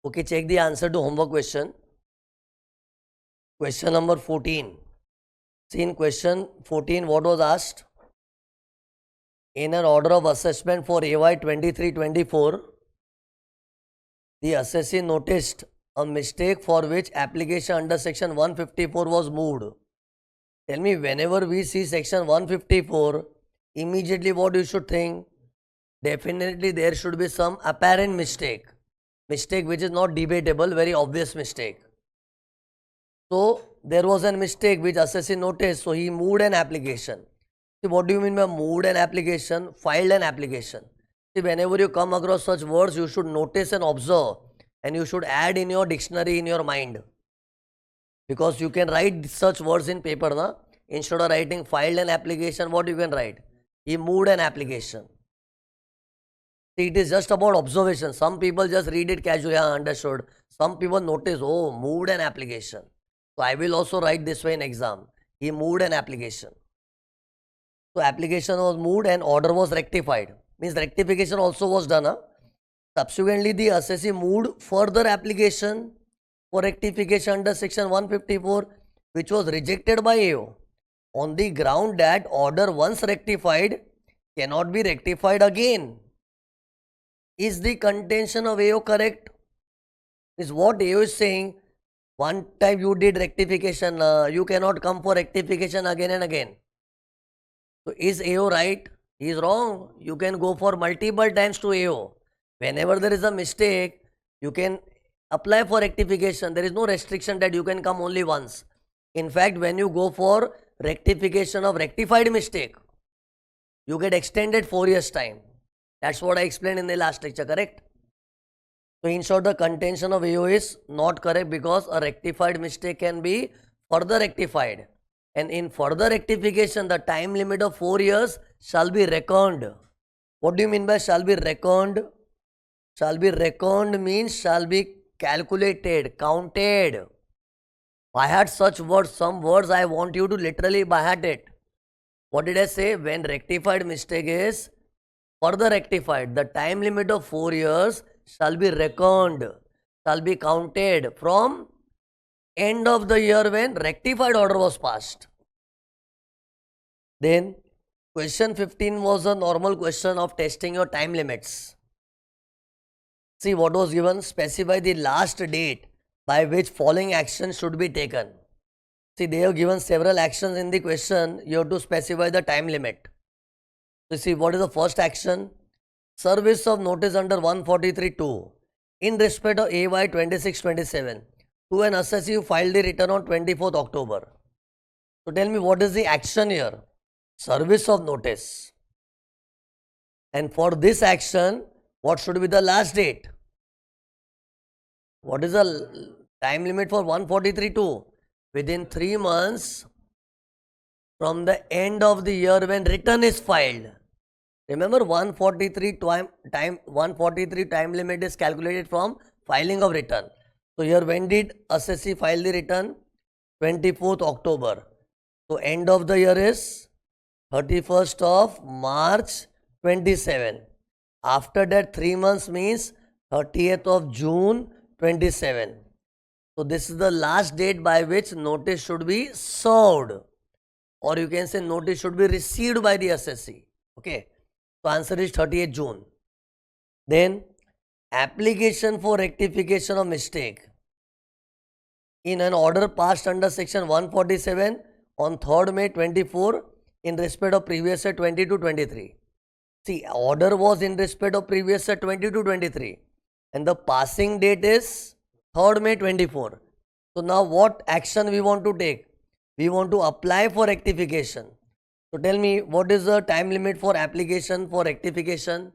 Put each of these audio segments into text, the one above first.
Okay, check the answer to homework question. Question number 14. See, in question 14, what was asked? In an order of assessment for AY 23-24, the assessee noticed a mistake for which application under section 154 was moved. Tell me, whenever we see section 154, immediately what you should think? Definitely there should be some apparent mistake which is not debatable, very obvious mistake. So there was a mistake which assessee noticed, so he moved an application. See, what do you mean by moved an application? Filed an application. See, whenever you come across such words, you should notice and observe, and you should add in your dictionary in your mind, because you can write such words in paper, na? Instead of writing filed an application, what you can write? He moved an application. See, it is just about observation. Some people just read it casually, understood. Some people notice, oh, moved an application. So I will also write this way in exam. He moved an application. So application was moved and order was rectified. Means rectification also was done. Huh? Subsequently, the assessee moved further application for rectification under section 154, which was rejected by AO on the ground that order once rectified cannot be rectified again. Is the contention of AO correct? Is what AO is saying, one time you did rectification, you cannot come for rectification again and again. So is AO right? He is wrong. You can go for multiple times to AO. Whenever there is a mistake, you can apply for rectification. There is no restriction that you can come only once. In fact, when you go for rectification of rectified mistake, you get extended 4 years time. That's what I explained in the last lecture, correct? So in short, the contention of AO is not correct, because a rectified mistake can be further rectified. And in further rectification, the time limit of 4 years shall be reckoned. What do you mean by shall be reckoned? Shall be reckoned means shall be calculated, counted. By heart such words, some words I want you to literally by heart it. What did I say? When rectified mistake is further rectified, the time limit of 4 years shall be reckoned, shall be counted from end of the year when rectified order was passed. Then question 15 was a normal question of testing your time limits. See what was given, specify the last date by which following action should be taken. See, they have given several actions in the question, you have to specify the time limit. So see, what is the first action? Service of notice under 143.2 in respect of AY 26-27 to an assessee who filed the return on 24th October. So tell me, what is the action here? Service of notice. And for this action, what should be the last date? What is the time limit for 143.2? Within 3 months from the end of the year when return is filed. Remember, 143 time limit is calculated from filing of return. So here, when did assessee file the return? 24th October. So end of the year is 31st of March 27. After that, 3 months means 30th of June 27. So this is the last date by which notice should be served, or you can say notice should be received by the assessee. Okay. So answer is 30th June. Then application for rectification of mistake in an order passed under section 147 on 3rd May 24 in respect of previous year 22-23. See, order was in respect of previous year 22-23 and the passing date is 3rd May 24. So now what action we want to take? We want to apply for rectification. So tell me, what is the time limit for application for rectification?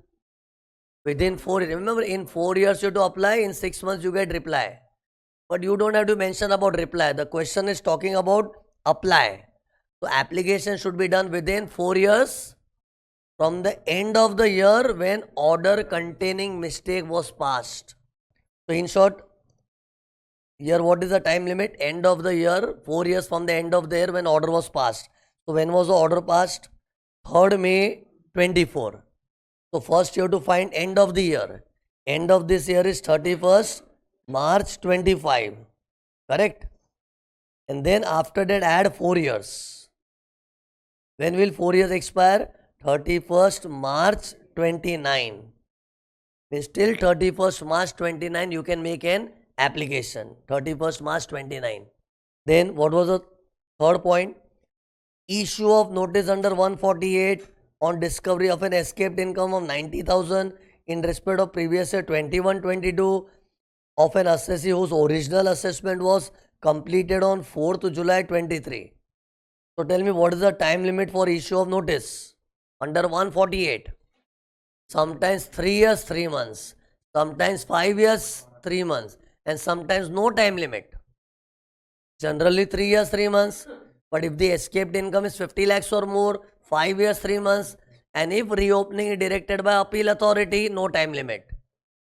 Within 4 years. Remember, in 4 years you have to apply, in 6 months you get reply. But you don't have to mention about reply. The question is talking about apply. So application should be done within 4 years from the end of the year when order containing mistake was passed. So in short, here what is the time limit? End of the year, 4 years from the end of the year when order was passed. So when was the order passed? 3rd May 24. So first you have to find end of the year. End of this year is 31st March 25, correct? And then after that add 4 years. When will 4 years expire? 31st March 29. Means till 31st March 29 you can make an application. 31st March 29. Then what was the third point? Issue of notice under 148 on discovery of an escaped income of 90,000 in respect of previous year 21-22 of an assessee whose original assessment was completed on 4th July 23. So tell me, what is the time limit for issue of notice under 148? Sometimes 3 years, 3 months, sometimes 5 years, 3 months, and sometimes no time limit. Generally 3 years, 3 months. But if the escaped income is 50 lakhs or more, 5 years, 3 months, and if reopening is directed by appeal authority, no time limit.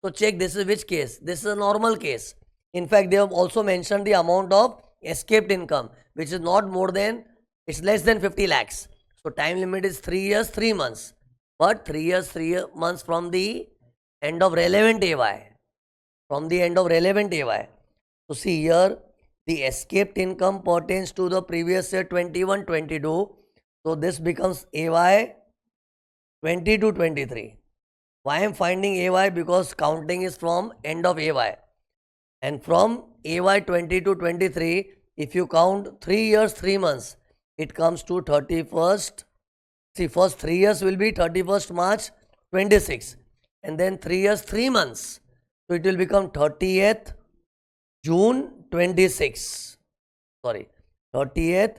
So check, this is which case? This is a normal case. In fact, they have also mentioned the amount of escaped income, which is not more than, it's less than 50 lakhs. So time limit is 3 years, 3 months. But 3 years, 3 months from the end of relevant AY. From the end of relevant AY. So see here, the escaped income pertains to the previous year 21-22. So this becomes AY 22-23. Why I am finding AY? Because counting is from end of AY. And from AY 22-23, if you count 3 years, 3 months, it comes to 31st. See, first 3 years will be 31st March 26. And then 3 years, 3 months. So it will become 30th June 26. Sorry, 30th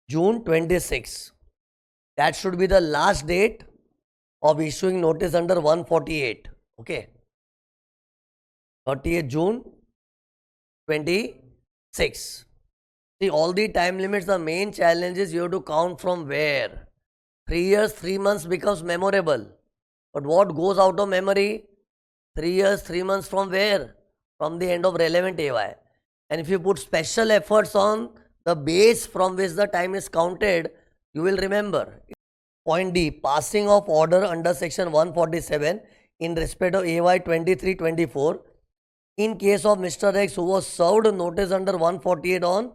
June 26. That should be the last date of issuing notice under 148. Okay. 30th June 26. See, all the time limits, the main challenge is you have to count from where. 3 years, 3 months becomes memorable. But what goes out of memory? 3 years, 3 months from where? From the end of relevant AY. And if you put special efforts on the base from which the time is counted, you will remember. Point D, passing of order under section 147 in respect of AY 23-24 in case of Mr. X, who was served notice under 148 on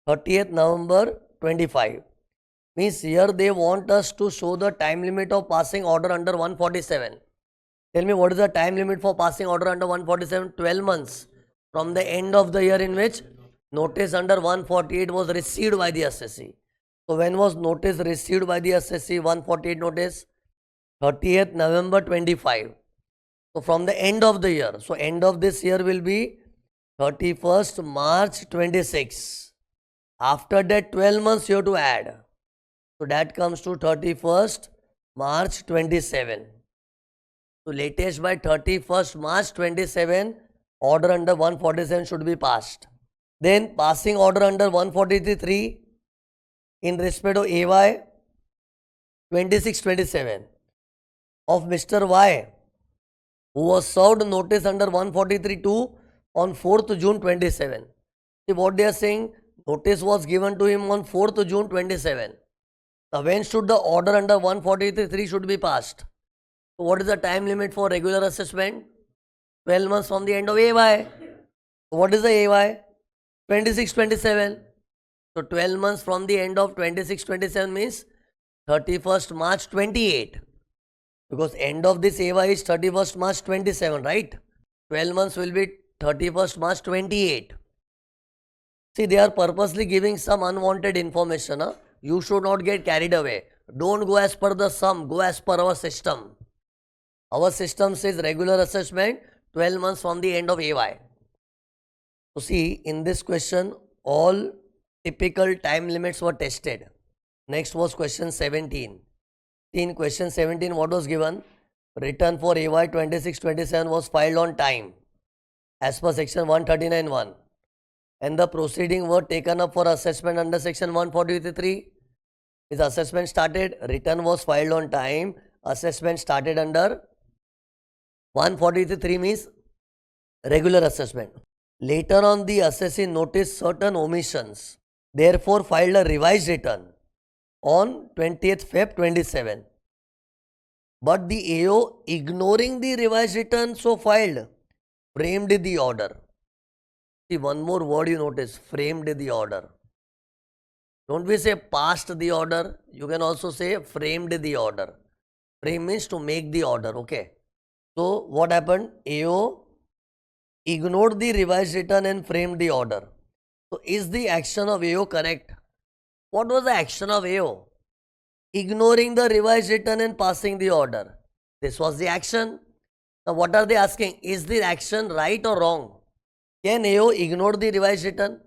30th November 25. Means here they want us to show the time limit of passing order under 147. Tell me, what is the time limit for passing order under 147? 12 months from the end of the year in which notice under 148 was received by the assessee. So when was notice received by the assessee? 148 notice? 30th November 25. So from the end of the year. So end of this year will be 31st March 26. After that 12 months you have to add. So that comes to 31st March 27. So latest by 31st March 27, order under 147 should be passed. Then passing order under 143 in respect of AY 26-27 of Mr. Y, who was served notice under 143-2 on 4th June 27. See what they are saying? Notice was given to him on 4th June 27. Now when should the order under 143 should be passed? So what is the time limit for regular assessment? 12 months from the end of AY. So what is the AY? 26-27. So 12 months from the end of 26-27 means 31st March 28. Because end of this AY is 31st March 27, right? 12 months will be 31st March 28. See, they are purposely giving some unwanted information. Huh? You should not get carried away. Don't go as per the sum, go as per our system. Our system says regular assessment 12 months from the end of AY. So see, in this question, all typical time limits were tested. Next was question 17. In question 17, what was given? Return for AY 26-27 was filed on time as per section 139(1). And the proceeding were taken up for assessment under section 143. His assessment started, return was filed on time, assessment started under 143 means regular assessment. Later on, the assessee noticed certain omissions, therefore filed a revised return on 20th Feb 27. But the AO, ignoring the revised return so filed, framed the order. See, one more word you notice, framed the order. Don't we say passed the order? You can also say framed the order. Frame means to make the order, okay? So, what happened? AO ignored the revised return and framed the order. So, is the action of AO correct? What was the action of AO? Ignoring the revised return and passing the order. This was the action. Now, what are they asking? Is the action right or wrong? Can AO ignore the revised return?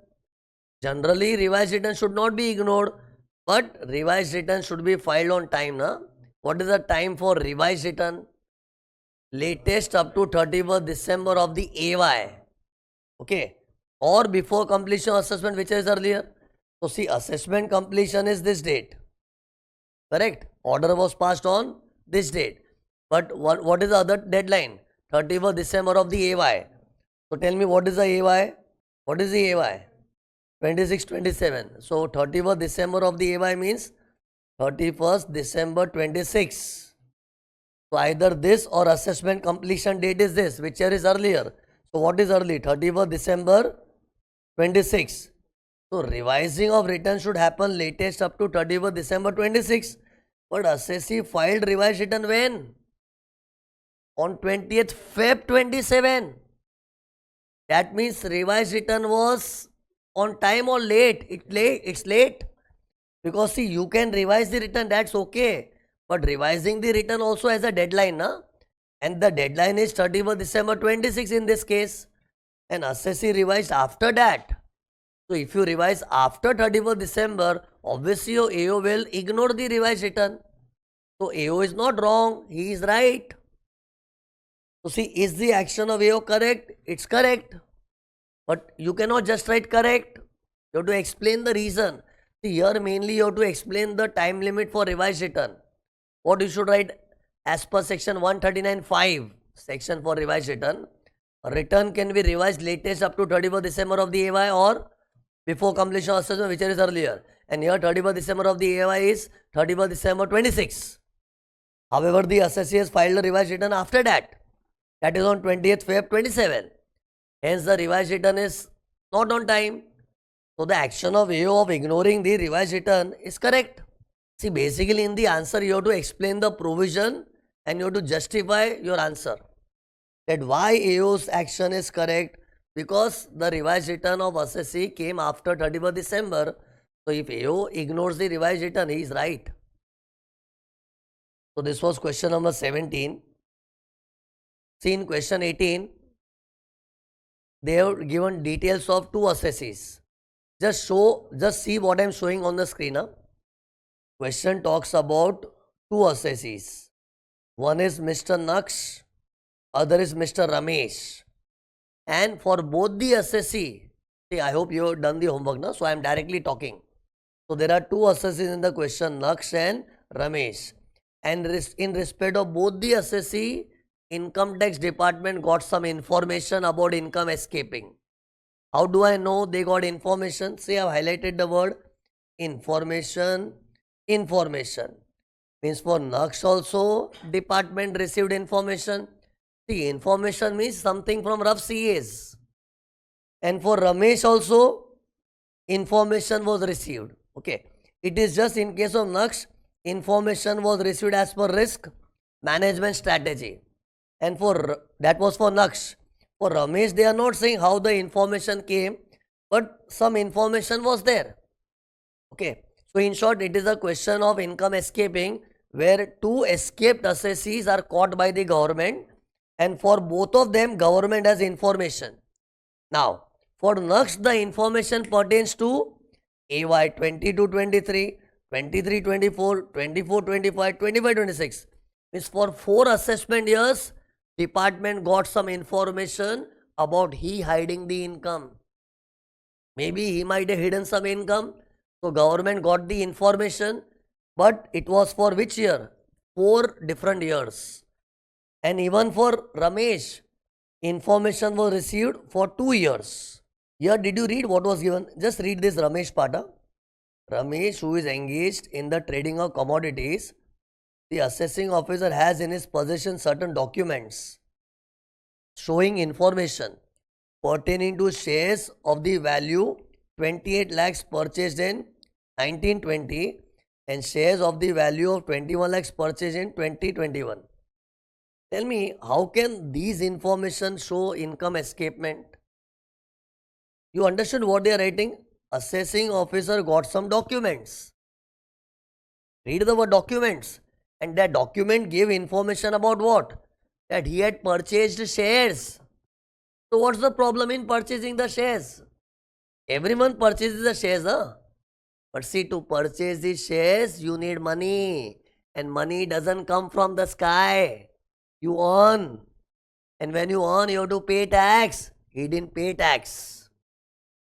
Generally, revised return should not be ignored, but revised return should be filed on time. Na? What is the time for revised return? Latest up to 31st December of the AY. Okay. Or before completion of assessment, which is earlier. So, see, assessment completion is this date. Correct? Order was passed on this date. But what is the other deadline? 31st December of the AY. So, tell me what is the AY? What is the AY? 26, 27. So, 31st December of the AY means 31st December 26. So, either this or assessment completion date is this, whichever is earlier. So, what is early? 31st December 26. So, revising of return should happen latest up to 31st December 26. But Assesse filed revised return when? On 20th Feb 27. That means revised return was on time or late. It's late. Because see, you can revise the return, that's okay. But revising the return also has a deadline, na? And the deadline is 31st December 26 in this case. And Assesse revised after that. So if you revise after 31st December, obviously your AO will ignore the revised return. So AO is not wrong, he is right. So see, is the action of AO correct? It's correct. But you cannot just write correct. You have to explain the reason. See, here mainly you have to explain the time limit for revised return. What you should write as per section 139(5), section for revised return. A return can be revised latest up to 31st December of the AY or before completion of assessment, which is earlier. And here 31st December of the AY is 31st December 26. However, the Assesse has filed a revised return after that. That is on 20th Feb 27. Hence, the revised return is not on time. So, the action of AO of ignoring the revised return is correct. See, basically in the answer, you have to explain the provision and you have to justify your answer. That why AO's action is correct, because the revised return of Assesse came after 31st December. So, if AO ignores the revised return, he is right. So, this was question number 17. See, in question 18, they have given details of two assessees. Just see what I am showing on the screen. Huh? Question talks about two assessees. One is Mr. Naksh, other is Mr. Ramesh. And for both the assessee, see, I hope you have done the homework now, so I am directly talking. So there are two assessees in the question, Naksh and Ramesh. And in respect of both the assessee, Income Tax Department got some information about income escaping. How do I know they got information? See, I have highlighted the word information. Information means for Naksh also department received information. See, information means something from rough CAs. And for Ramesh also information was received. Okay. It is just in case of Naksh, information was received as per risk management strategy. And for that was for Naksh. For Ramesh, they are not saying how the information came, but some information was there. Okay. So in short, it is a question of income escaping where two escaped assessees are caught by the government, and for both of them, government has information. Now, for Naksh, the information pertains to AY 22-23, 23-24, 24-25, 25-26. Means for 4 assessment years, department got some information about he hiding the income. Maybe he might have hidden some income. So government got the information, but it was for which year? 4 different years. And even for Ramesh, information was received for 2 years. Here, did you read what was given? Just read this Ramesh part. Ramesh, who is engaged in the trading of commodities, the assessing officer has in his possession certain documents showing information pertaining to shares of the value 28 lakhs purchased in 1920 and shares of the value of 21 lakhs purchased in 2021. Tell me, how can these information show income escapement? You understood what they are writing? Assessing officer got some documents. Read the word documents. And that document gave information about what? That he had purchased shares. So what's the problem in purchasing the shares? Everyone purchases the shares, huh? But see, to purchase the shares, you need money. And money doesn't come from the sky. You earn. And when you earn, you have to pay tax. He didn't pay tax.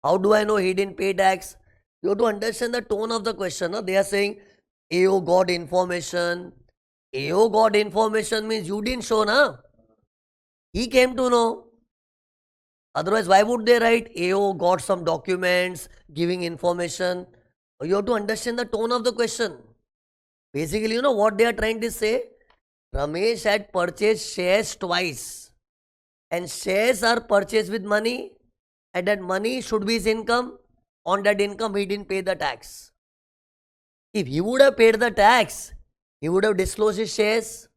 How do I know he didn't pay tax? You have to understand the tone of the question. Huh? They are saying, AO got information. AO got information means you didn't show, na? He came to know. Otherwise, why would they write AO got some documents giving information? You have to understand the tone of the question. Basically, you know what they are trying to say? Ramesh had purchased shares twice. And shares are purchased with money. And that money should be his income. On that income, he didn't pay the tax. If he would have paid the tax, he would have disclosed his shares.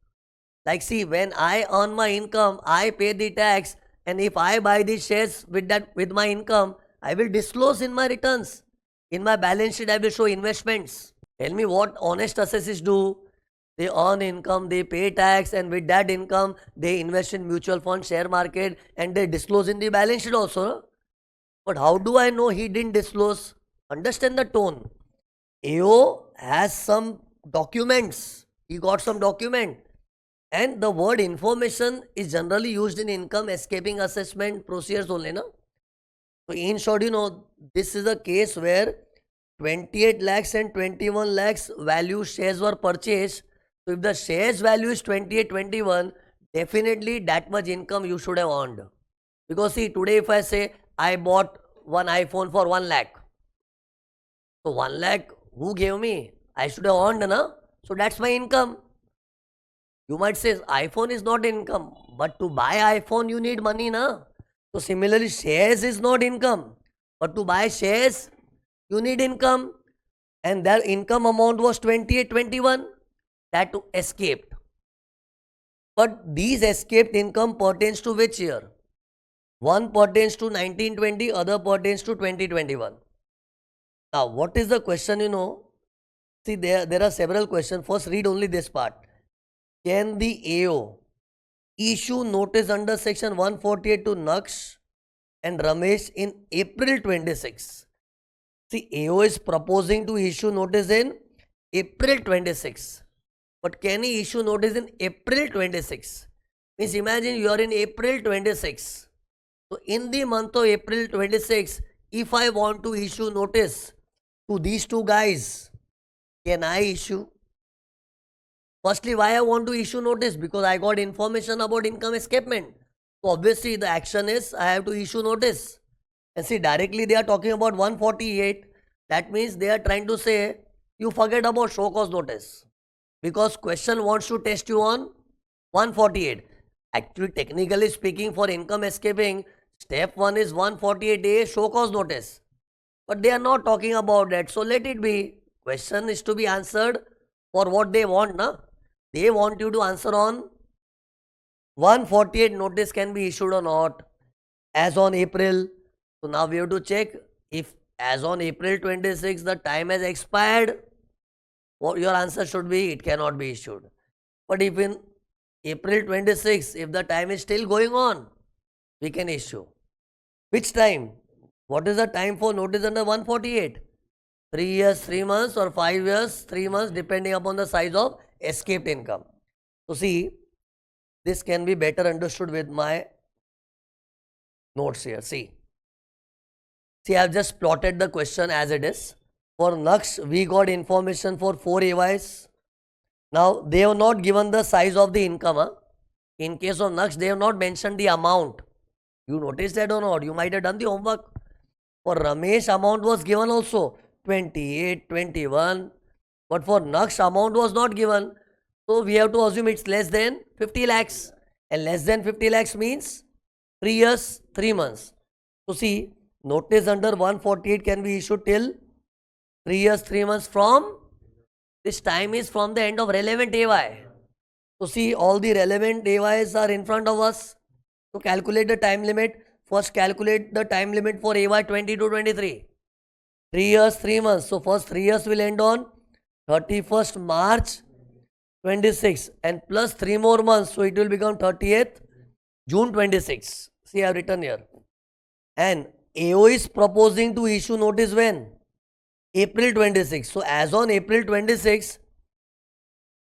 Like, see, when I earn my income, I pay the tax. And if I buy these shares with my income, I will disclose in my returns. In my balance sheet, I will show investments. Tell me what honest assessors do. They earn income, they pay tax, and with that income, they invest in mutual fund, share market, and they disclose in the balance sheet also. But how do I know he didn't disclose? Understand the tone. AO has some documents. He got some document. And the word information is generally used in income escaping assessment procedures only, no? So in short, you know, this is a case where 28 lakhs and 21 lakhs value shares were purchased. So if the shares value is 28, 21, definitely that much income you should have earned. Because see, today if I say I bought one iPhone for 1 lakh. So 1 lakh, who gave me? I should have earned, na? So that's my income. You might say iPhone is not income, but to buy iPhone you need money, na? So similarly, shares is not income, but to buy shares you need income, and their income amount was 28, 21. That escaped. But these escaped income pertains to which year? One pertains to 1920, other pertains to 2021. Now, what is the question, you know? See, there are several questions. First, read only this part. Can the AO issue notice under section 148 to Naksh and Ramesh in April 26? See, AO is proposing to issue notice in April 26. But can he issue notice in April 26? Means imagine you are in April 26. So in the month of April 26, if I want to issue notice to these two guys, can I issue? Firstly, why I want to issue notice? Because I got information about income escapement. So obviously the action is I have to issue notice. And see, directly they are talking about 148. That means they are trying to say you forget about show cause notice. Because question wants to test you on 148. Actually, technically speaking, for income escaping, step 1 is 148A show cause notice. But they are not talking about that. So let it be. Question is to be answered for what they want, na? They want you to answer on 148 notice can be issued or not as on April. So now we have to check if as on April 26 the time has expired. What your answer should be, it cannot be issued. But if in April 26, if the time is still going on, we can issue. Which time? What is the time for notice under 148? 3 years, 3 months, or 5 years, 3 months, depending upon the size of escaped income. So see, this can be better understood with my notes here. See, I have just plotted the question as it is. For Naksh, we got information for 4 AYs. Now, they have not given the size of the income. Huh? In case of Naksh, they have not mentioned the amount. You noticed that or not? You might have done the homework. For Ramesh, amount was given also 28, 21. But for Naksh, amount was not given. So, we have to assume it's less than 50 lakhs. And less than 50 lakhs means 3 years, 3 months. So see, notice under 148 can be issued till 3 years, 3 months from, this time is from the end of relevant AY. So see, all the relevant AYs are in front of us. So calculate the time limit. First calculate the time limit for AY 22-23. 3 years, 3 months. So first 3 years will end on 31st March 26 and plus 3 more months. So it will become 30th June 26. See, I have written here. And AO is proposing to issue notice when? April 26. So as on April 26,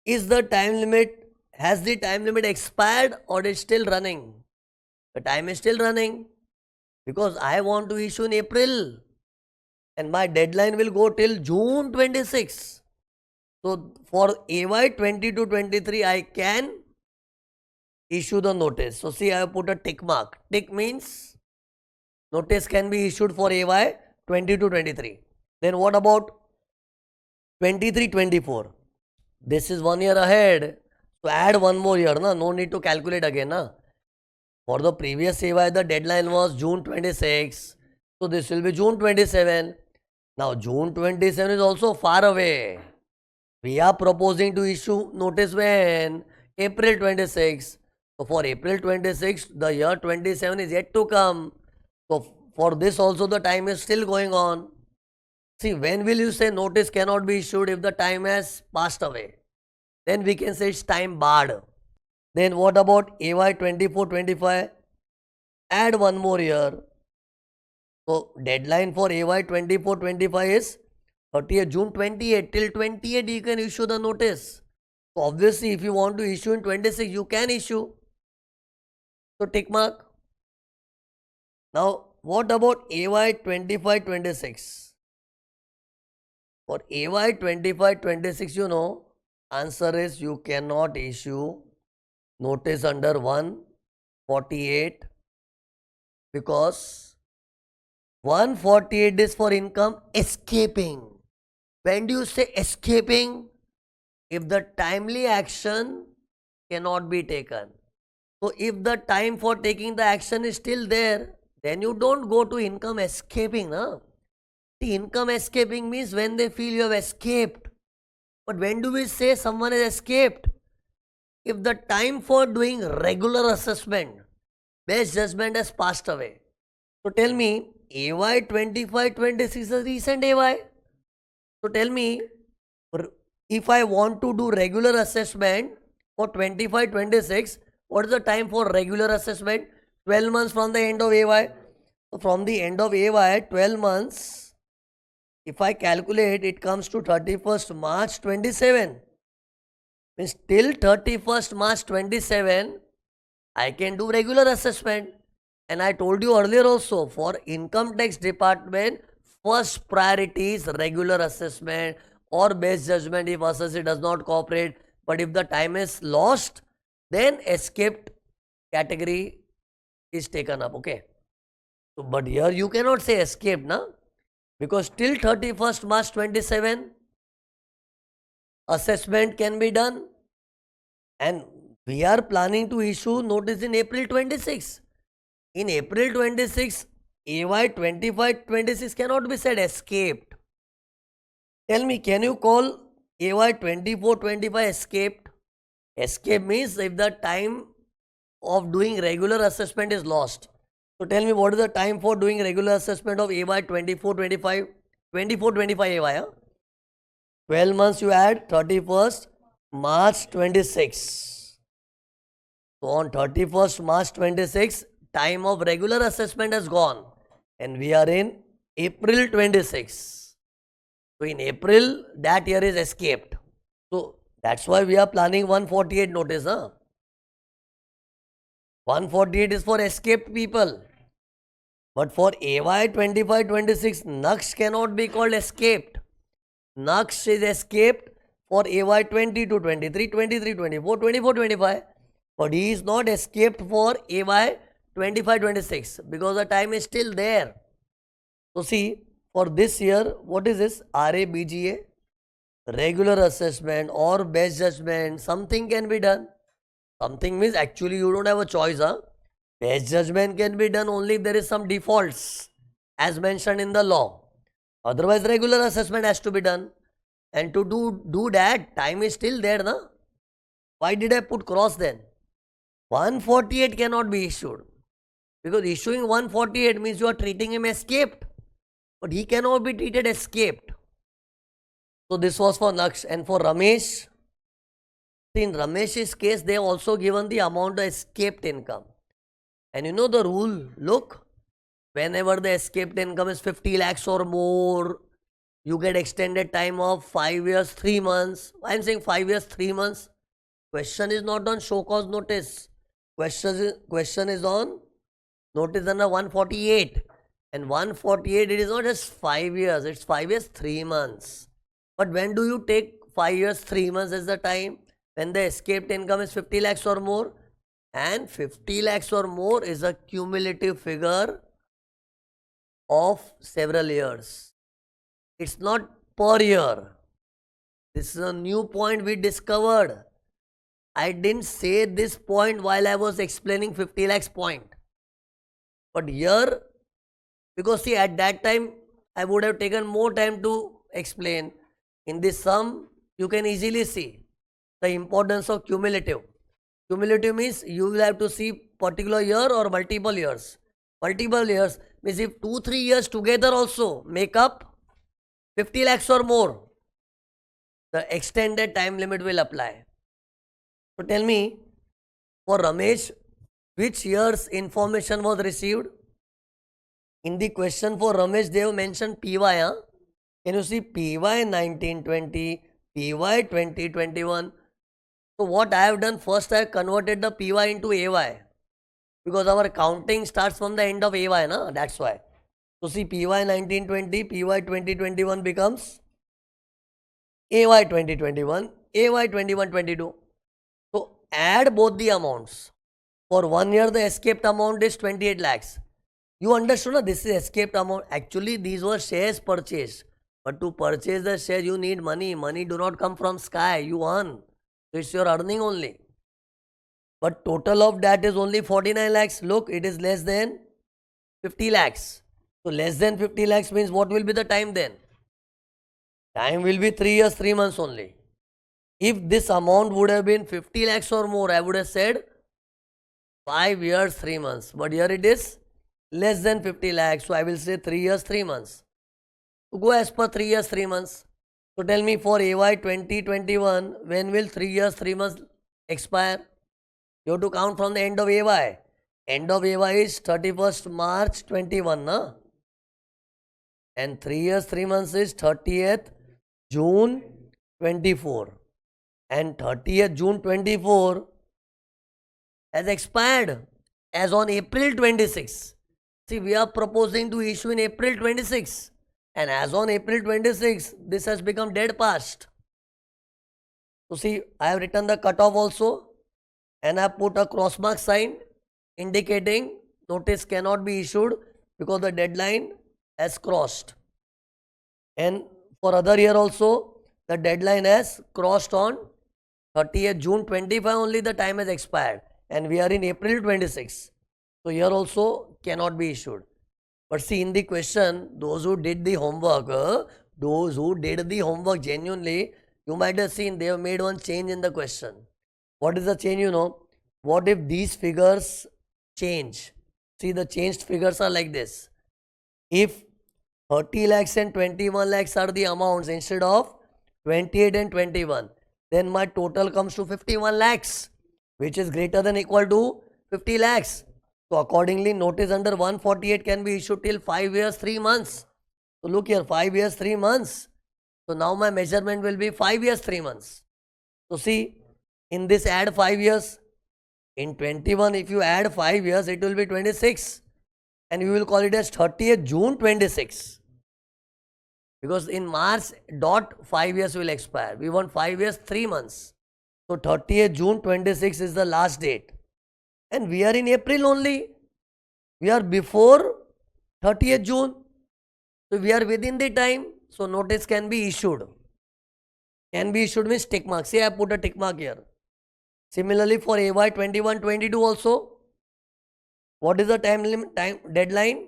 is the time limit, has the time limit expired or is still running? The time is still running because I want to issue in April and my deadline will go till June 26. So for AY 22-23, I can issue the notice. So see, I have put a tick mark. Tick means notice can be issued for AY 22-23. Then what about 23-24? This is 1 year ahead. So add one more year, na? No need to calculate again. Na? For the previous AY, the deadline was June 26. So this will be June 27. Now June 27 is also far away. We are proposing to issue notice when? April 26. So for April 26, the year 27 is yet to come. So for this also the time is still going on. See, when will you say notice cannot be issued if the time has passed away? Then we can say it's time barred. Then what about AY 24-25? Add one more year. So deadline for AY 24-25 is 30th June 28. Till 28 you can issue the notice. So obviously if you want to issue in 26, you can issue. So tick mark. Now what about AY 25-26? For AY 25-26, you know, answer is you cannot issue notice under 148 because 148 is for income escaping. When do you say escaping? If the timely action cannot be taken. So if the time for taking the action is still there, then you don't go to income escaping. No? The income escaping means when they feel you have escaped. But when do we say someone has escaped? If the time for doing regular assessment, best judgment has passed away. So tell me, AY 25-26 is a recent AY. So tell me, if I want to do regular assessment for 25-26, what is the time for regular assessment? 12 months from the end of AY. So from the end of AY, 12 months. If I calculate, it comes to 31st March 27. Means till 31st March 27, I can do regular assessment. And I told you earlier also, for income tax department, first priority is regular assessment or best judgment if assessee does not cooperate. But if the time is lost, then escaped category is taken up. Okay. So, but here you cannot say escaped, na? Because till 31st March 27, assessment can be done and we are planning to issue notice in April 26. In April 26, AY 25-26 cannot be said escaped. Tell me, can you call AY 24-25 escaped? Escape means if the time of doing regular assessment is lost. So tell me, what is the time for doing regular assessment of AY 24-25? 24-25 AY, huh? 12 months you add 31st March 26. So on 31st March 26, time of regular assessment has gone and we are in April 26. So in April, that year is escaped. So that's why we are planning 148 notice. Huh? 148 is for escaped people. But for AY 25-26, Naksh cannot be called escaped. Naksh is escaped for AY 22-23, 23-24, 24-25. But he is not escaped for AY 25-26 because the time is still there. So see, for this year, what is this? RABGA, regular assessment or best judgment, something can be done. Something means actually you don't have a choice. Huh? Best judgment can be done only if there is some defaults as mentioned in the law. Otherwise, regular assessment has to be done. And to do that, time is still there, na? Why did I put cross then? 148 cannot be issued. Because issuing 148 means you are treating him escaped. But he cannot be treated escaped. So this was for Naksh. And for Ramesh, in Ramesh's case, they have also given the amount of escaped income. And you know the rule, look, whenever the escaped income is 50 lakhs or more, you get extended time of 5 years, 3 months. I am saying 5 years, 3 months. Question is not on show cause notice. Question is on notice under 148. And 148, it is not just 5 years, it's 5 years, 3 months. But when do you take 5 years, 3 months as the time? When the escaped income is 50 lakhs or more. And 50 lakhs or more is a cumulative figure of several years. It's not per year. This is a new point we discovered. I didn't say this point while I was explaining 50 lakhs point. But here, because see, at that time, I would have taken more time to explain. In this sum, you can easily see the importance of cumulative. Cumulative means you will have to see particular year or multiple years. Multiple years means if 2-3 years together also make up 50 lakhs or more, the extended time limit will apply. So tell me, for Ramesh, which year's information was received? In the question for Ramesh, they have mentioned PY. Huh? Can you see PY 1920, PY 2021? So what I have done, first I have converted the PY into AY. Because our counting starts from the end of AY, na? That's why. So see, PY 1920, PY 2021 becomes AY 2021, AY 2122. So add both the amounts. For 1 year, the escaped amount is 28 lakhs. You understood, na? This is escaped amount. Actually, these were shares purchased. But to purchase the share, you need money. Money do not come from sky. You earn. So it's your earning only. But total of that is only 49 lakhs. Look, it is less than 50 lakhs. So less than 50 lakhs means what will be the time then? Time will be 3 years, 3 months only. If this amount would have been 50 lakhs or more, I would have said 5 years, 3 months. But here it is less than 50 lakhs. So I will say 3 years, 3 months. So go as per 3 years, 3 months. So tell me, for AY 2021, when will 3 years, 3 months expire? You have to count from the end of AY. End of AY is 31st March 21, na? And 3 years, 3 months is 30th June 24. And 30th June 24 has expired as on April 26. See, we are proposing to issue in April 26. And as on April 26, this has become dead past. So see, I have written the cutoff also, and I have put a cross mark sign indicating notice cannot be issued because the deadline has crossed. And for other year also, the deadline has crossed on 30th June 25, only the time has expired. And we are in April 26. So here also cannot be issued. But see, in the question, those who did the homework genuinely, you might have seen they have made one change in the question. What is the change, you know? What if these figures change? See, the changed figures are like this. If 30 lakhs and 21 lakhs are the amounts instead of 28 and 21, then my total comes to 51 lakhs, which is greater than equal to 50 lakhs. So accordingly, notice under 148 can be issued till 5 years, 3 months. So look here, 5 years, 3 months. So now my measurement will be 5 years, 3 months. So see, in this add 5 years. In 21, if you add 5 years, it will be 26. And we will call it as 30th June 26. Because in March, 5 years will expire. We want 5 years, 3 months. So 30th June 26 is the last date. And we are in April only. We are before 30th June. So we are within the time. So notice can be issued. Can be issued means tick mark. See, I put a tick mark here. Similarly for AY 21-22 also. What is the time deadline?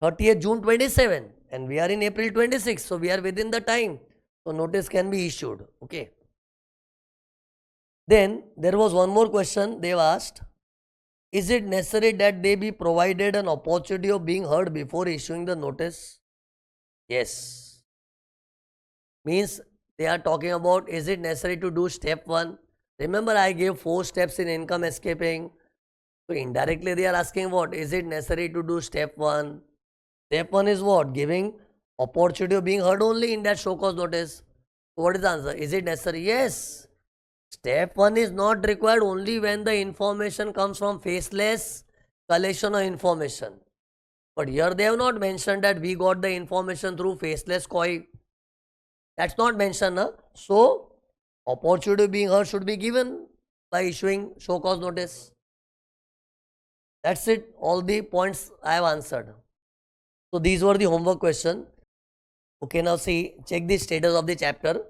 30th June 27, and we are in April 26, so we are within the time. So notice can be issued. Okay. Then there was one more question they asked. Is it necessary that they be provided an opportunity of being heard before issuing the notice? Yes. Means they are talking about, is it necessary to do step 1? Remember I gave 4 steps in income escaping. So indirectly they are asking what? Is it necessary to do step 1? Step 1 is what? Giving opportunity of being heard only in that show cause notice. What is the answer? Is it necessary? Yes. Step 1 is not required only when the information comes from faceless collection of information. But here they have not mentioned that we got the information through faceless COI. That's not mentioned. Huh? So, opportunity being heard should be given by issuing show cause notice. That's it. All the points I have answered. So, these were the homework question. Okay, now see, check the status of the chapter.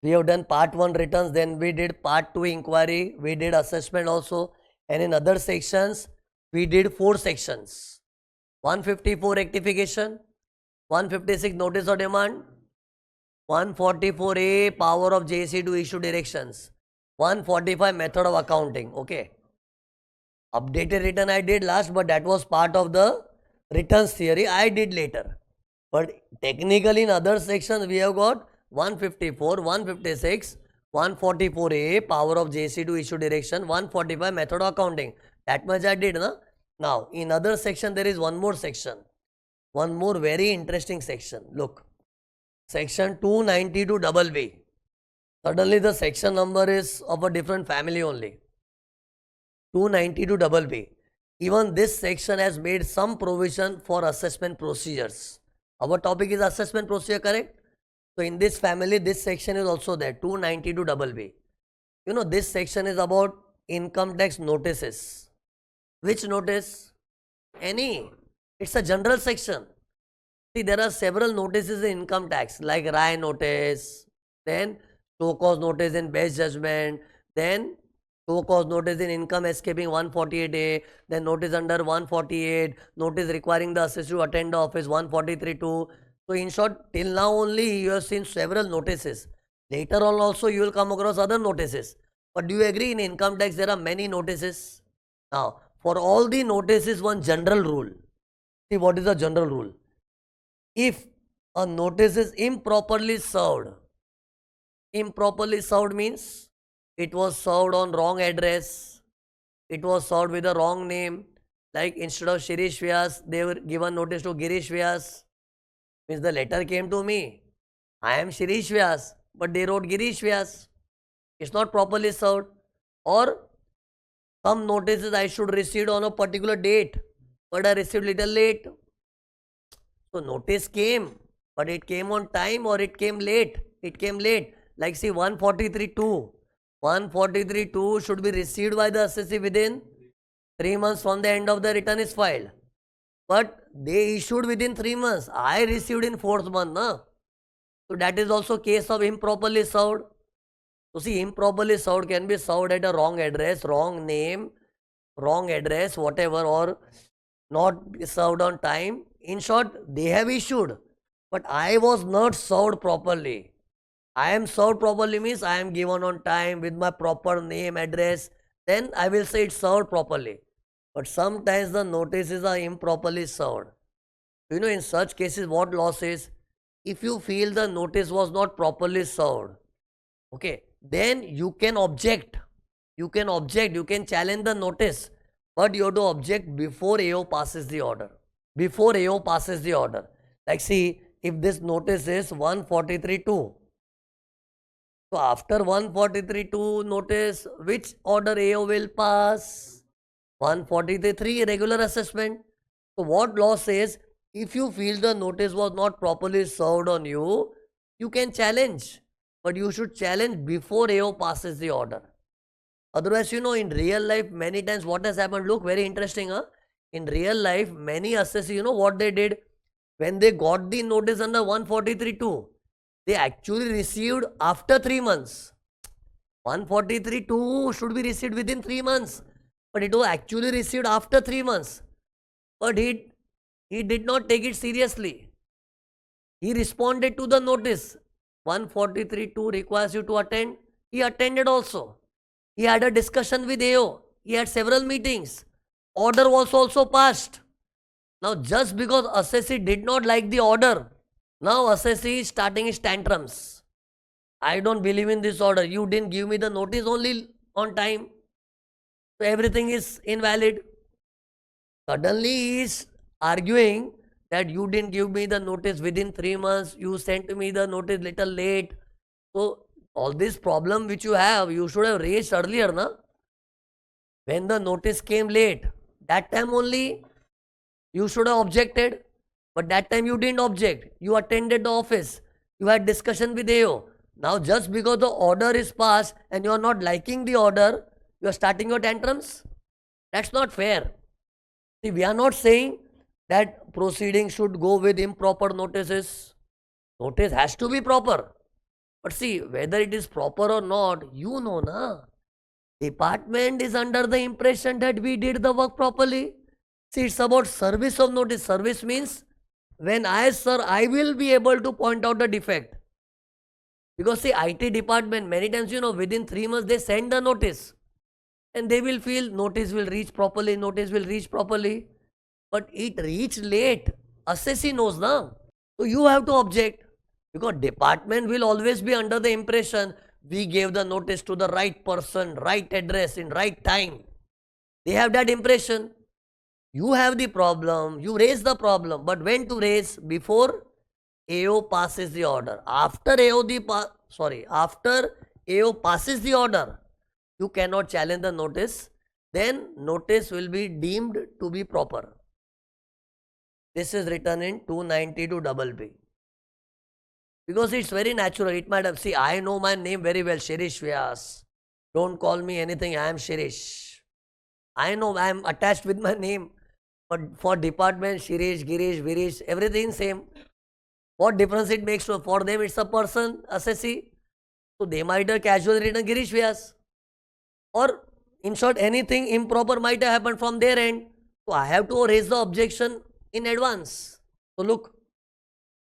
We have done part 1 returns, then we did part 2 inquiry, we did assessment also, and in other sections, we did 4 sections. 154 rectification, 156 notice of demand, 144A power of JC to issue directions, 145 method of accounting. Okay. Updated return I did last, but that was part of the returns theory I did later. But technically in other sections we have got 154, 156, 144A power of JC to issue direction, 145 method of accounting. That much I did. Na? Now in other section there is one more section. One more very interesting section. Look. Section 292 double B. Suddenly the section number is of a different family only. 292 double B. Even this section has made some provision for assessment procedures. Our topic is assessment procedure, correct? So in this family, this section is also there, 292 double B. You know, this section is about income tax notices. Which notice? Any. It's a general section. See, there are several notices in income tax, like RAI notice, then show cause notice in best judgment, then show cause notice in income escaping 148A, then notice under 148, notice requiring the assessor to attend the office 143.2. So in short, till now only you have seen several notices. Later on also you will come across other notices. But do you agree in income tax there are many notices? Now, for all the notices, one general rule. See, what is the general rule? If a notice is improperly served means it was served on wrong address, it was served with the wrong name, like instead of Shirish Vyas, they were given notice to Girish Vyas, means the letter came to me, I am Shirish Vyas, but they wrote Girish Vyas, it's not properly served. Or some notices I should receive on a particular date, but I received little late. So notice came, but it came on time or it came late. It came late. Like see 143.2. 143.2 should be received by the assessee within 3 months from the end of the return is filed. But they issued within 3 months. I received in 4th month. Na? So that is also case of improperly served. So see, improperly served can be served at a wrong address, wrong name, wrong address, whatever, or not served on time. In short, they have issued, but I was not served properly. I am served properly means I am given on time with my proper name, address, then I will say it's served properly. But sometimes the notices are improperly served. You know, in such cases, what law says? If you feel the notice was not properly served, okay, then you can object. You can challenge the notice, but you have to object before AO passes the order. Before AO passes the order. Like see, if this notice is 143.2. So after 143.2 notice, which order AO will pass? 143.3 regular assessment. So what law says? If you feel the notice was not properly served on you, you can challenge. But you should challenge before AO passes the order. Otherwise, you know, in real life, many times what has happened, look, very interesting, huh? In real life, many assessors, you know what they did? When they got the notice under 143.2, they actually received after 3 months. 143.2 should be received within 3 months, but it was actually received after 3 months. But he did not take it seriously. He responded to the notice. 143.2 requires you to attend. He attended also. He had a discussion with AO. He had several meetings. Order was also passed. Now, just because Assesse did not like the order, now Assesse is starting his tantrums. I don't believe in this order. You didn't give me the notice only on time. So everything is invalid. Suddenly he is arguing that you didn't give me the notice within 3 months. You sent me the notice little late. So all this problem which you have, you should have raised earlier, na? When the notice came late, that time only you should have objected. But that time you didn't object. You attended the office. You had discussion with AO. Now just because the order is passed and you are not liking the order, you are starting your tantrums. That's not fair. See, we are not saying that proceedings should go with improper notices. Notice has to be proper. But see, whether it is proper or not, you know, na. Department is under the impression that we did the work properly. See, it's about service of notice. Service means when I will be able to point out the defect. Because see, IT department, many times, within 3 months, they send the notice. And they will feel notice will reach properly, notice will reach properly. But it reached late. Assessee knows now. So you have to object. Because department will always be under the impression we gave the notice to the right person, right address, in right time. They have that impression. You have the problem, you raise the problem, but when to raise? Before AO passes the order. After AO passes the order, you cannot challenge the notice. Then notice will be deemed to be proper. This is written in 292 BB. Because it's very natural. It might have, see, I know my name very well, Shirish Vyas. Don't call me anything, I am Shirish. I know I am attached with my name. But for department, Shirish, Girish, Virish, everything same. What difference it makes? For them, it's a person, assessee. So they might have casually written Girish Vyas. Or in short, anything improper might have happened from their end. So I have to raise the objection in advance. So look,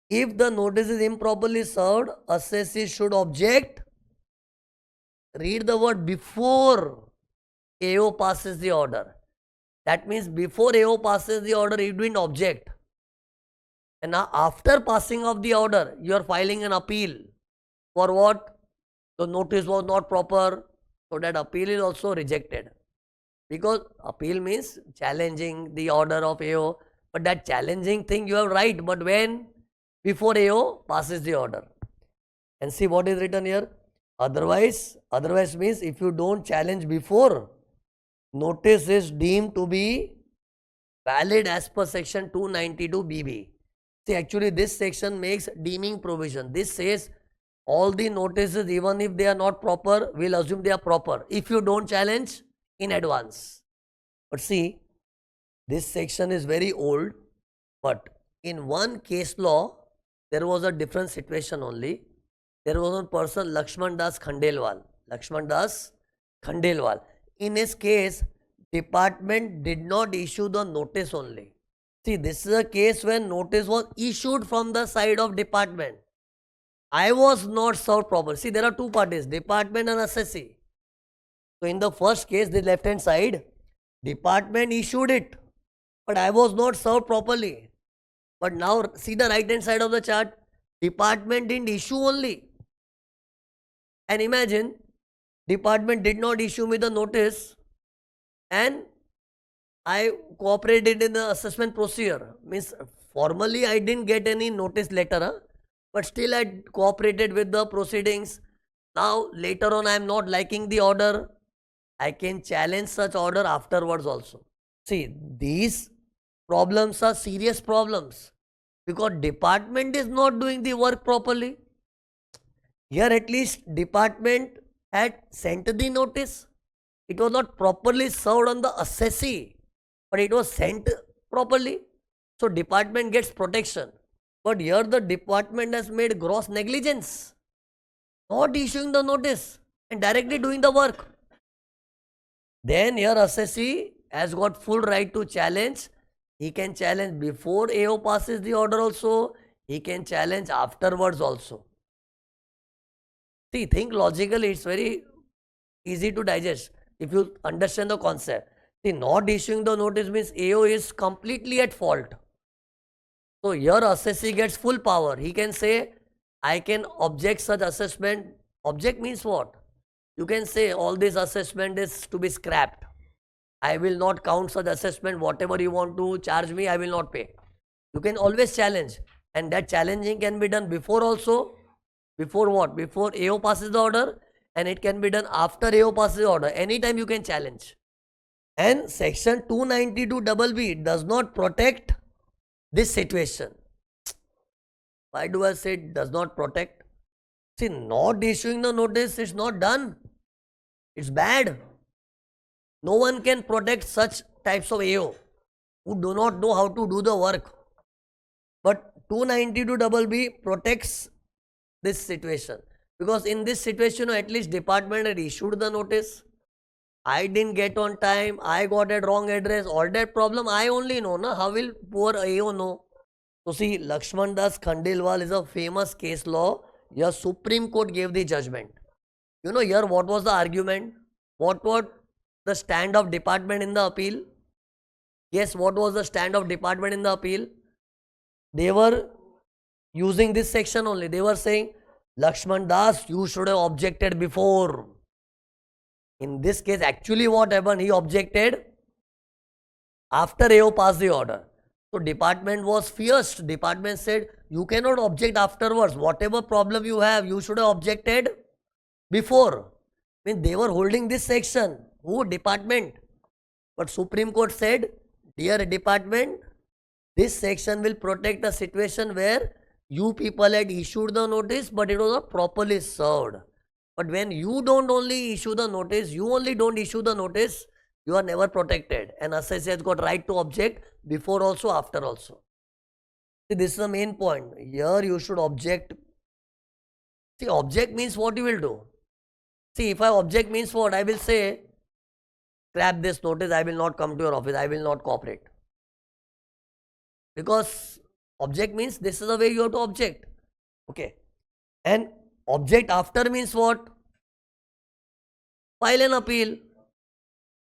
if the notice is improperly served, assessee should object. Read the word before AO passes the order. That means before AO passes the order, you didn't object. And now after passing of the order, you are filing an appeal. For what? The notice was not proper. So that appeal is also rejected. Because appeal means challenging the order of AO. But that challenging thing you have right. But when? Before AO passes the order. And see what is written here. Otherwise means if you don't challenge before, notice is deemed to be valid as per section 292 BB. See, actually this section makes deeming provision. This says all the notices, even if they are not proper, we'll assume they are proper if you don't challenge in advance. But see, this section is very old, but in one case law, there was a different situation only. There was one person, Lakshman Das Khandelwal. In his case, department did not issue the notice only. See, this is a case when notice was issued from the side of department. I was not served properly. See, there are two parties, department and assessee. So in the first case, the left hand side, department issued it, but I was not served properly. But now see the right hand side of the chart, department didn't issue only. And imagine, department did not issue me the notice and I cooperated in the assessment procedure. Means formally I didn't get any notice letter, but still I cooperated with the proceedings. Now later on I am not liking the order. I can challenge such order afterwards also. See, these problems are serious problems because department is not doing the work properly. Here at least department had sent the notice. It was not properly served on the assessee, but it was sent properly. So department gets protection. But here the department has made gross negligence, not issuing the notice and directly doing the work. Then here assessee has got full right to challenge He can challenge before AO passes the order also. He can challenge afterwards also. See, think logically, it's very easy to digest if you understand the concept. See, not issuing the notice means AO is completely at fault. So here assessee gets full power. He can say, I can object such assessment. Object means what? You can say all this assessment is to be scrapped. I will not count such assessment. Whatever you want to charge me, I will not pay. You can always challenge. And that challenging can be done before also. Before what? Before AO passes the order. And it can be done after AO passes the order. Anytime you can challenge. And section 292BB does not protect this situation. Why do I say it does not protect? See, not issuing the notice is not done. It's bad. No one can protect such types of AO who do not know how to do the work. But 292BB protects this situation. Because in this situation, at least department had issued the notice. I didn't get on time. I got at wrong address. All that problem I only know. Na? How will poor AO know? So see, Lakshman Das Khandelwal is a famous case law. Here Supreme Court gave the judgment. You know here what was the argument? What was the stand of department in the appeal? Yes, what was the stand of department in the appeal? They were using this section only. They were saying, Lakshman Das, you should have objected before. In this case, actually what happened? He objected after AO passed the order. So department was fierce. Department said, you cannot object afterwards. Whatever problem you have, you should have objected before. I mean, they were holding this section. Who? Department. But Supreme Court said, dear department, this section will protect a situation where you people had issued the notice, but it was not properly served. But when you don't only issue the notice, you only don't issue the notice, you are never protected. And Assesse has got right to object before also, after also. See, this is the main point. Here you should object. See, object means what you will do. See, if I object means what? I will say, scrap this notice, I will not come to your office, I will not cooperate. Because object means this is the way you have to object. Okay. And object after means what? File an appeal.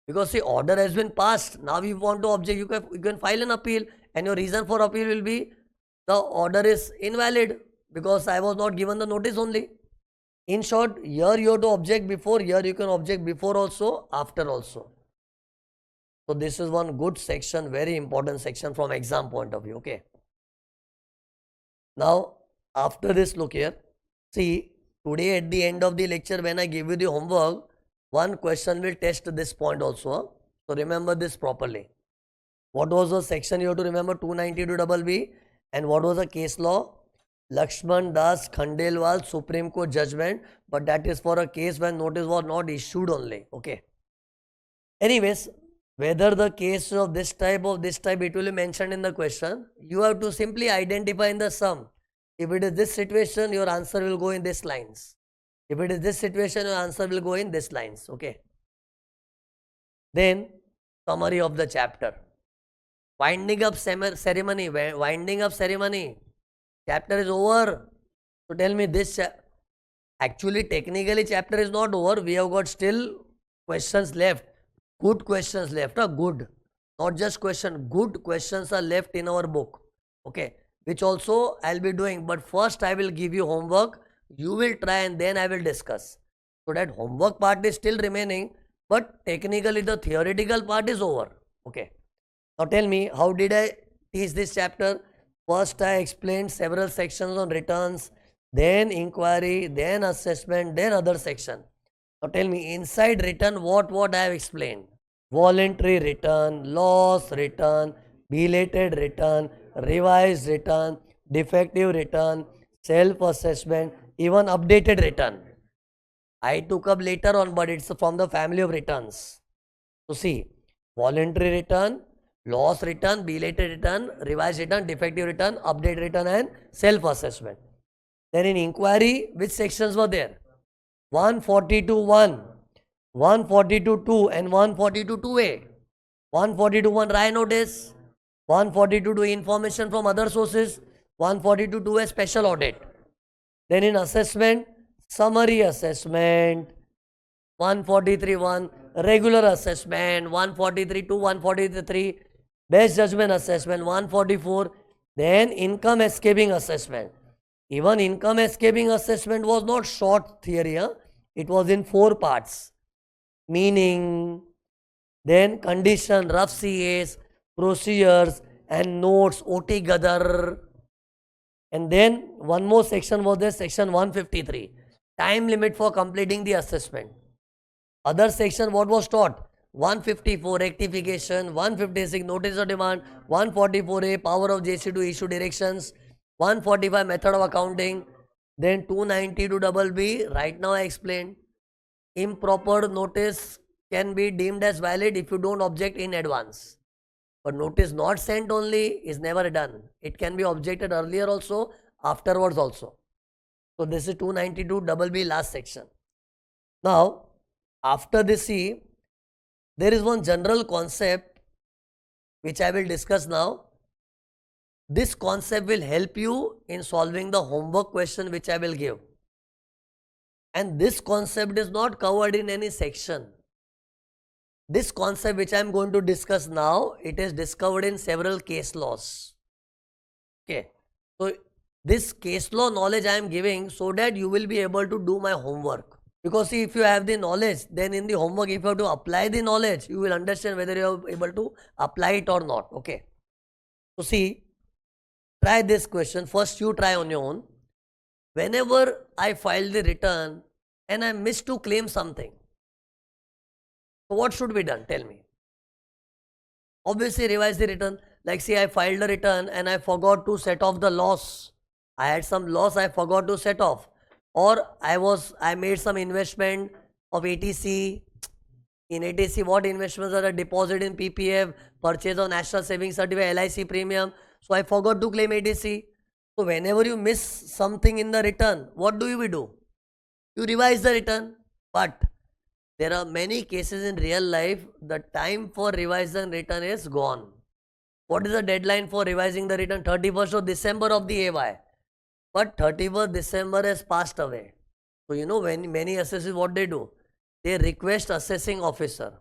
Because see, order has been passed. Now you want to object, you can file an appeal. And your reason for appeal will be, the order is invalid because I was not given the notice only. In short, here you have to object before, here you can object before also, after also. So this is one good section, very important section from exam point of view. Okay. Now, after this, look here. See, today at the end of the lecture, when I give you the homework, one question will test this point also. So remember this properly. What was the section you have to remember? 292BB. And what was the case law? Lakshman Das Khandelwal Supreme Court judgment. But that is for a case when notice was not issued only. Okay. Anyways, whether the case of this type, it will be mentioned in the question. You have to simply identify in the sum. If it is this situation, your answer will go in this lines. If it is this situation, your answer will go in this lines. Okay. Then, summary of the chapter. Winding up ceremony. Winding up ceremony. Chapter is over. So tell me this. Actually, technically, chapter is not over. We have got still questions left. Good questions left. Good. Not just question. Good questions are left in our book. Okay. Which also I will be doing. But first I will give you homework. You will try and then I will discuss. So that homework part is still remaining. But technically the theoretical part is over. Okay. Now tell me, how did I teach this chapter? First I explained several sections on returns. Then inquiry. Then assessment. Then other section. Now tell me, inside return, what I have explained? Voluntary return, loss return, belated return, revised return, defective return, self-assessment, even updated return. I took up later on, but it's from the family of returns. So see, voluntary return, loss return, belated return, revised return, defective return, updated return and self-assessment. Then in inquiry, which sections were there? 142.1, 142.2 and 142.2a. 142.1 RAI notice, 142 to information from other sources. 142 to a special audit. Then in assessment, summary assessment. 143 regular assessment. 143 to 143 best judgment assessment. 144 then income escaping assessment. Even income escaping assessment was not short theory, huh? It was in 4 parts. Meaning, then condition, rough CAs, procedures and notes, OT Gadar. And then one more section was there, section 153. Time limit for completing the assessment. Other section what was taught? 154 rectification, 156 notice of demand, 144A power of JC to issue directions, 145 method of accounting, then 292 double B, right now I explained. Improper notice can be deemed as valid if you don't object in advance. But notice not sent only is never done. It can be objected earlier also, afterwards also. So this is 292 double B last section. Now, after this see, there is one general concept which I will discuss now. This concept will help you in solving the homework question which I will give. And this concept is not covered in any section. This concept which I am going to discuss now, it is discovered in several case laws. Okay. So this case law knowledge I am giving so that you will be able to do my homework. Because see, if you have the knowledge, then in the homework, if you have to apply the knowledge, you will understand whether you are able to apply it or not. Okay. So see, try this question. First you try on your own. Whenever I file the return and I miss to claim something, so what should be done? Tell me. Obviously revise the return. Like see, I filed a return and I forgot to set off the loss. I had some loss I forgot to set off. Or I made some investment of ATC. In ATC, what investments are a deposit in PPF, purchase of National Savings Certificate, LIC premium. So I forgot to claim ATC. So whenever you miss something in the return, what do you do? You revise the return. But there are many cases in real life, the time for revising return is gone. What is the deadline for revising the return? 31st of December of the AY. But 31st December has passed away. So you know when many assessors what they do? They request assessing officer.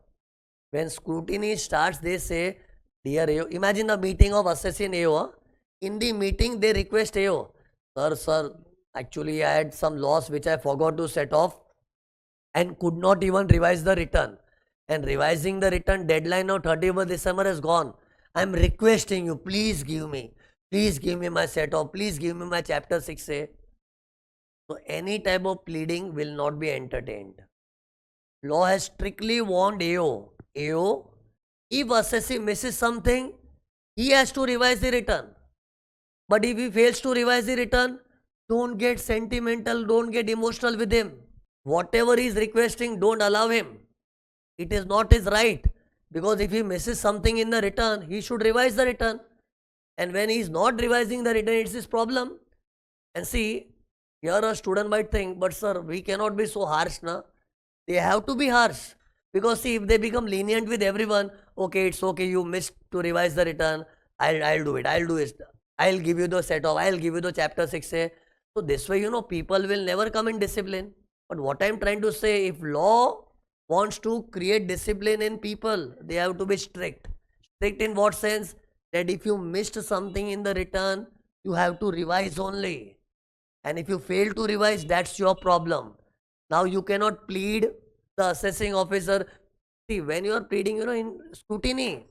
When scrutiny starts, they say, dear AO, imagine the meeting of assessing AO. In the meeting, they request AO, sir, actually I had some loss which I forgot to set off and could not even revise the return. And revising the return deadline of 31st December is gone. I am requesting you, please give me my set off, please give me my chapter 6A. So any type of pleading will not be entertained. Law has strictly warned AO, if assessee misses something, he has to revise the return. But if he fails to revise the return, don't get sentimental, don't get emotional with him. Whatever he is requesting, don't allow him. It is not his right. Because if he misses something in the return, he should revise the return. And when he is not revising the return, it's his problem. And see, here a student might think, but sir, we cannot be so harsh, na? They have to be harsh. Because see, if they become lenient with everyone, okay, it's okay, you missed to revise the return, I'll do it. I'll give you the set off, I'll give you the chapter 6A. So this way, you know, people will never come in discipline. But what I'm trying to say, if law wants to create discipline in people, they have to be strict. Strict in what sense? That if you missed something in the return, you have to revise only. And if you fail to revise, that's your problem. Now you cannot plead the assessing officer. See, when you are pleading, you know, in scrutiny,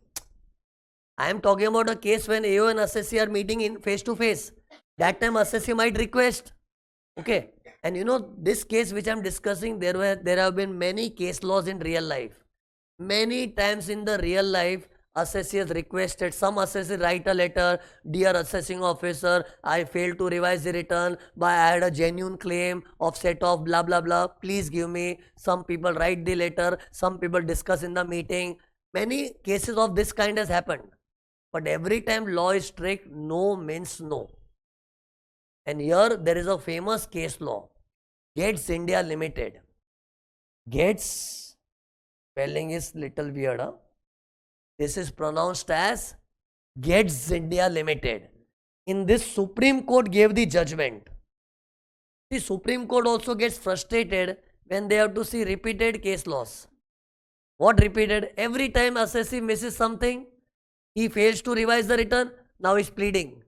I am talking about a case when AO and assessee are meeting in face to face. That time assessee might request. Okay. And you know, this case which I am discussing, there have been many case laws in real life. Many times in the real life, assessee has requested, some assessee write a letter, dear assessing officer, I failed to revise the return, but I had a genuine claim of set off, blah, blah, blah, please give me. Some people write the letter, some people discuss in the meeting. Many cases of this kind has happened. But every time law is strict, no means no. And here there is a famous case law, Gates India Limited. Gates, spelling is little weird, huh? This is pronounced as Gets India Limited. In this, Supreme Court gave the judgment. The Supreme Court also gets frustrated when they have to see repeated case laws. What repeated? Every time assessee misses something, he fails to revise the return, now he's pleading.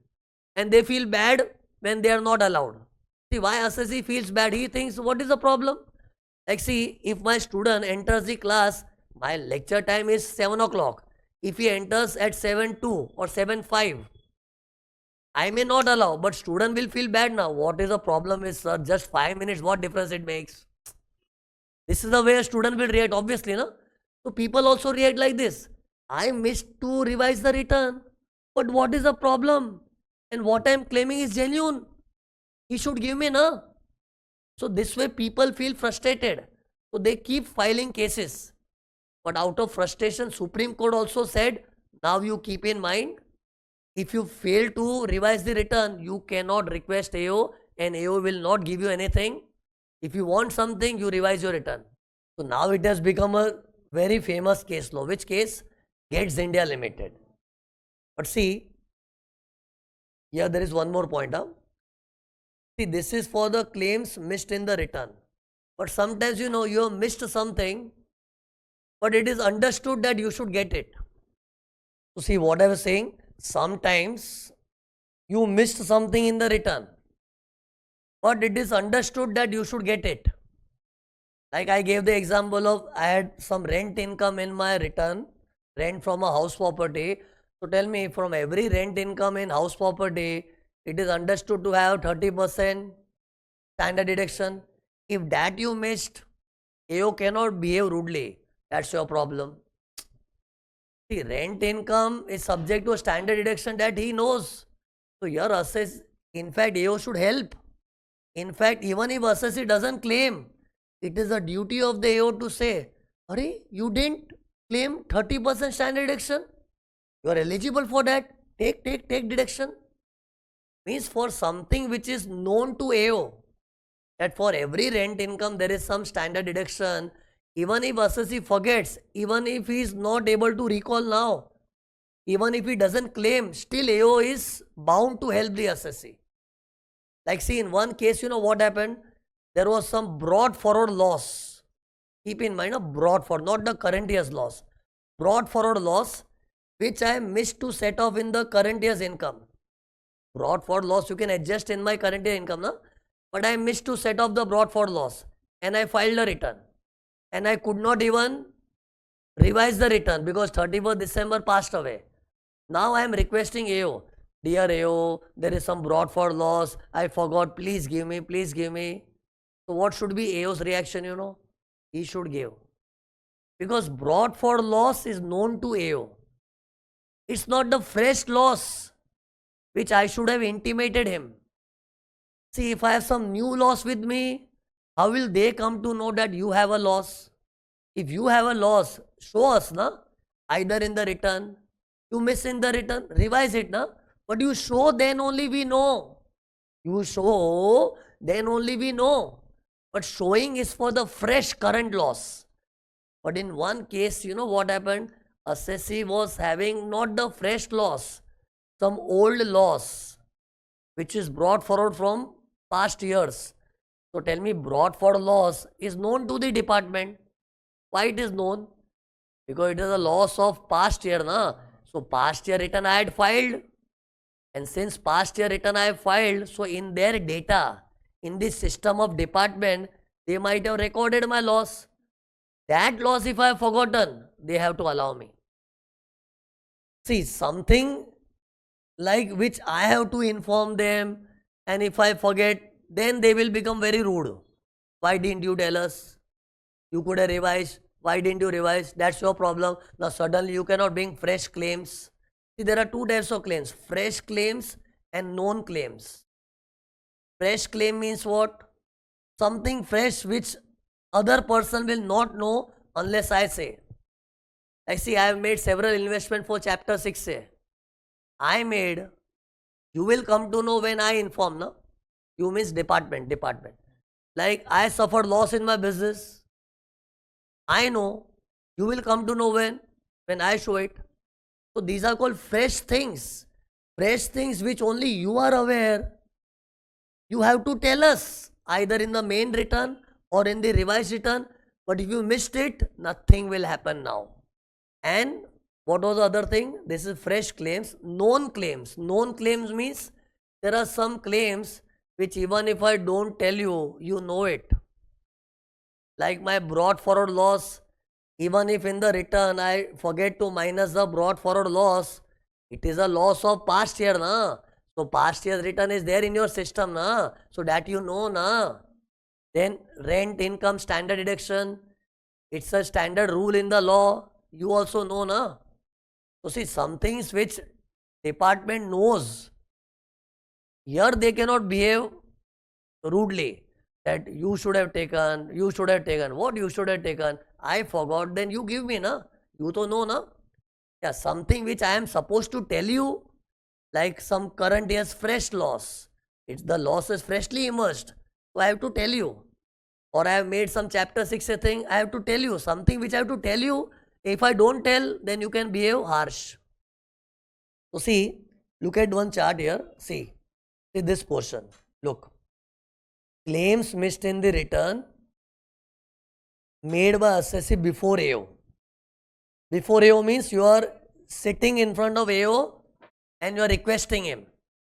And they feel bad when they are not allowed. See, why assessee feels bad? He thinks, what is the problem? Like, see, if my student enters the class, my lecture time is 7 o'clock. If he enters at 7:02 or 7:05, I may not allow, but student will feel bad now. What is the problem is, sir, just 5 minutes, what difference it makes? This is the way a student will react, obviously, no? So people also react like this. I missed to revise the return, but what is the problem? And what I am claiming is genuine. He should give me, no? So this way people feel frustrated. So they keep filing cases. But out of frustration, Supreme Court also said, now you keep in mind, if you fail to revise the return, you cannot request AO and AO will not give you anything. If you want something, you revise your return. So now it has become a very famous case law. Which case? Gets India Limited. But see, here there is one more point. See, this is for the claims missed in the return. But sometimes, you have missed something, but it is understood that you should get it. So see what I was saying, sometimes you missed something in the return, but it is understood that you should get it. Like I gave the example of I had some rent income in my return, rent from a house property. So tell me, from every rent income in house property, it is understood to have 30% standard deduction. If that you missed, AO cannot behave rudely. That's your problem. See, rent income is subject to a standard deduction that he knows. So your assess, in fact, AO should help. In fact, even if assessee doesn't claim, it is a duty of the AO to say, Arey, you didn't claim 30% standard deduction. You are eligible for that. Take deduction. Means for something which is known to AO, that for every rent income there is some standard deduction. Even if assessee forgets, even if he is not able to recall now, even if he doesn't claim, still AO is bound to help the assessee. Like see, in one case, what happened? There was some brought forward loss. Keep in mind, brought forward, not the current year's loss. Brought forward loss, which I missed to set off in the current year's income. Brought forward loss, you can adjust in my current year income, na? But I missed to set off the brought forward loss. And I filed a return. And I could not even revise the return because 31st December passed away. Now I am requesting AO. Dear AO, there is some brought forward loss. I forgot. Please give me. Please give me. So what should be AO's reaction, He should give. Because brought forward loss is known to AO. It's not the fresh loss which I should have intimated him. See, if I have some new loss with me, how will they come to know that you have a loss? If you have a loss, show us, na? Either in the return, you miss in the return, revise it, na? But you show, then only we know. You show, then only we know. But showing is for the fresh current loss. But in one case, what happened? Assessee was having not the fresh loss, some old loss, which is brought forward from past years. So tell me, brought forward loss is known to the department. Why it is known? Because it is a loss of past year, na? So past year return I had filed. And since past year return I have filed, so in their data, in this system of department, they might have recorded my loss. That loss, if I have forgotten, they have to allow me. See, something like which I have to inform them, and if I forget, then they will become very rude. Why didn't you tell us? You could have revised. Why didn't you revise? That's your problem. Now suddenly you cannot bring fresh claims. See, there are two types of claims, fresh claims and known claims. Fresh claim means what? Something fresh which other person will not know unless I say. Like see, I have made several investment for chapter 6. I made, you will come to know when I inform, no? You means department. Like I suffered loss in my business. I know. You will come to know when I show it. So these are called fresh things. Fresh things which only you are aware. You have to tell us either in the main return or in the revised return. But if you missed it, nothing will happen now. And what was the other thing? This is fresh claims, known claims. Known claims means there are some claims which even if I don't tell you, you know it. Like my brought forward loss, even if in the return I forget to minus the brought forward loss, it is a loss of past year, na? So past year's return is there in your system, na? So that you know, na? Then rent income standard deduction, it's a standard rule in the law. You also know, na? So see, some things which department knows, here they cannot behave rudely. That you should have taken, you should have taken. What you should have taken? I forgot, then you give me, na? You to know, na? Yeah, something which I am supposed to tell you, like some current year's fresh loss. It's the loss is freshly emerged. So I have to tell you. Or I have made some chapter 6 thing, I have to tell you. Something which I have to tell you. If I don't tell, then you can behave harsh. So see, look at one chart here. See this portion. Look. Claims missed in the return made by assessee before AO. Before AO means you are sitting in front of AO and you are requesting him.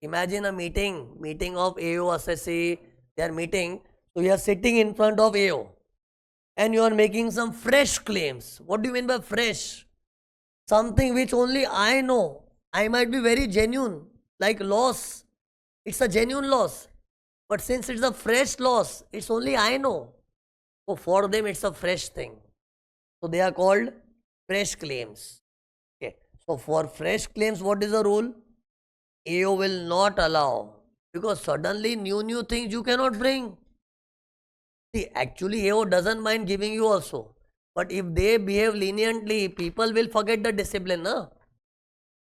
Imagine a meeting of AO assessee, they are meeting. So you are sitting in front of AO and you are making some fresh claims. What do you mean by fresh? Something which only I know. I might be very genuine, like loss. It's a genuine loss. But since it's a fresh loss, it's only I know. So for them, it's a fresh thing. So they are called fresh claims. Okay. So for fresh claims, what is the rule? AO will not allow, because suddenly new things you cannot bring. See, actually AO doesn't mind giving you also. But if they behave leniently, people will forget the discipline. Na?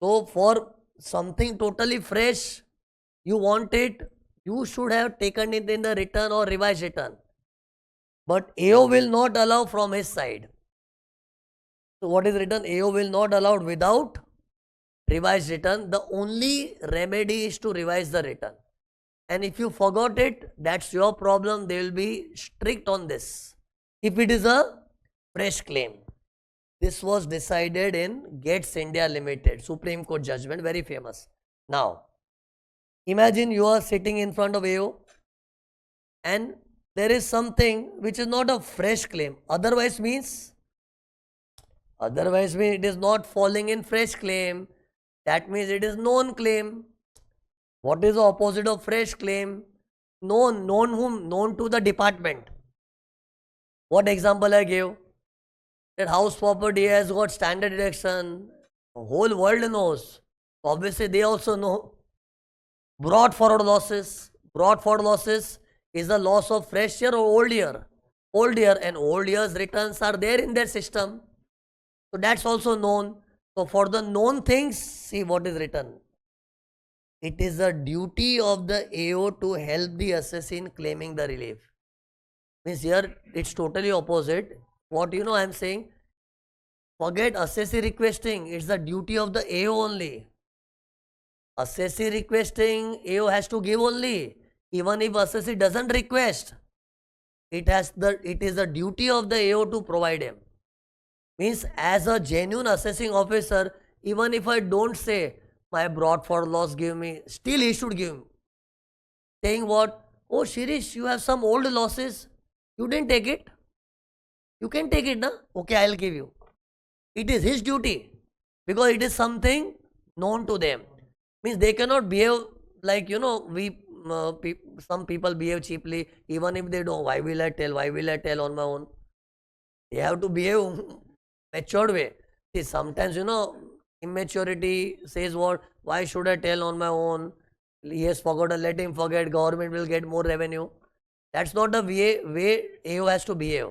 So for something totally fresh, you want it, you should have taken it in the return or revised return. But AO will not allow from his side. So what is written? AO will not allow without revised return. The only remedy is to revise the return. And if you forgot it, that's your problem. They will be strict on this. If it is a fresh claim. This was decided in Gates India Limited, Supreme Court judgment, very famous. Now, imagine you are sitting in front of AO and there is something which is not a fresh claim. Otherwise means it is not falling in fresh claim. That means it is known claim. What is the opposite of fresh claim? Known. Known whom? Known to the department. What example I gave? That house property has got standard deduction. The whole world knows. Obviously, they also know. Brought forward losses. Brought forward losses is the loss of fresh year or old year. Old year, and old year's returns are there in their system. So that's also known. So for the known things, see what is written. It is the duty of the AO to help the assessee in claiming the relief. Means here it's totally opposite. What I am saying? Forget assessee requesting. It's the duty of the AO only. Assessee requesting, AO has to give only. Even if assessee doesn't request, it is the duty of the AO to provide him. Means as a genuine assessing officer, even if I don't say my brought for loss give me, still he should give me. Saying what? Oh Shirish, you have some old losses. You didn't take it. You can take it, na? Okay, I'll give you. It is his duty because it is something known to them. Means they cannot behave like, some people behave cheaply. Even if they don't, why will I tell? Why will I tell on my own? They have to behave matured way. See, sometimes, immaturity says what? Why should I tell on my own? He has forgotten, let him forget. Government will get more revenue. That's not the way AO has to behave.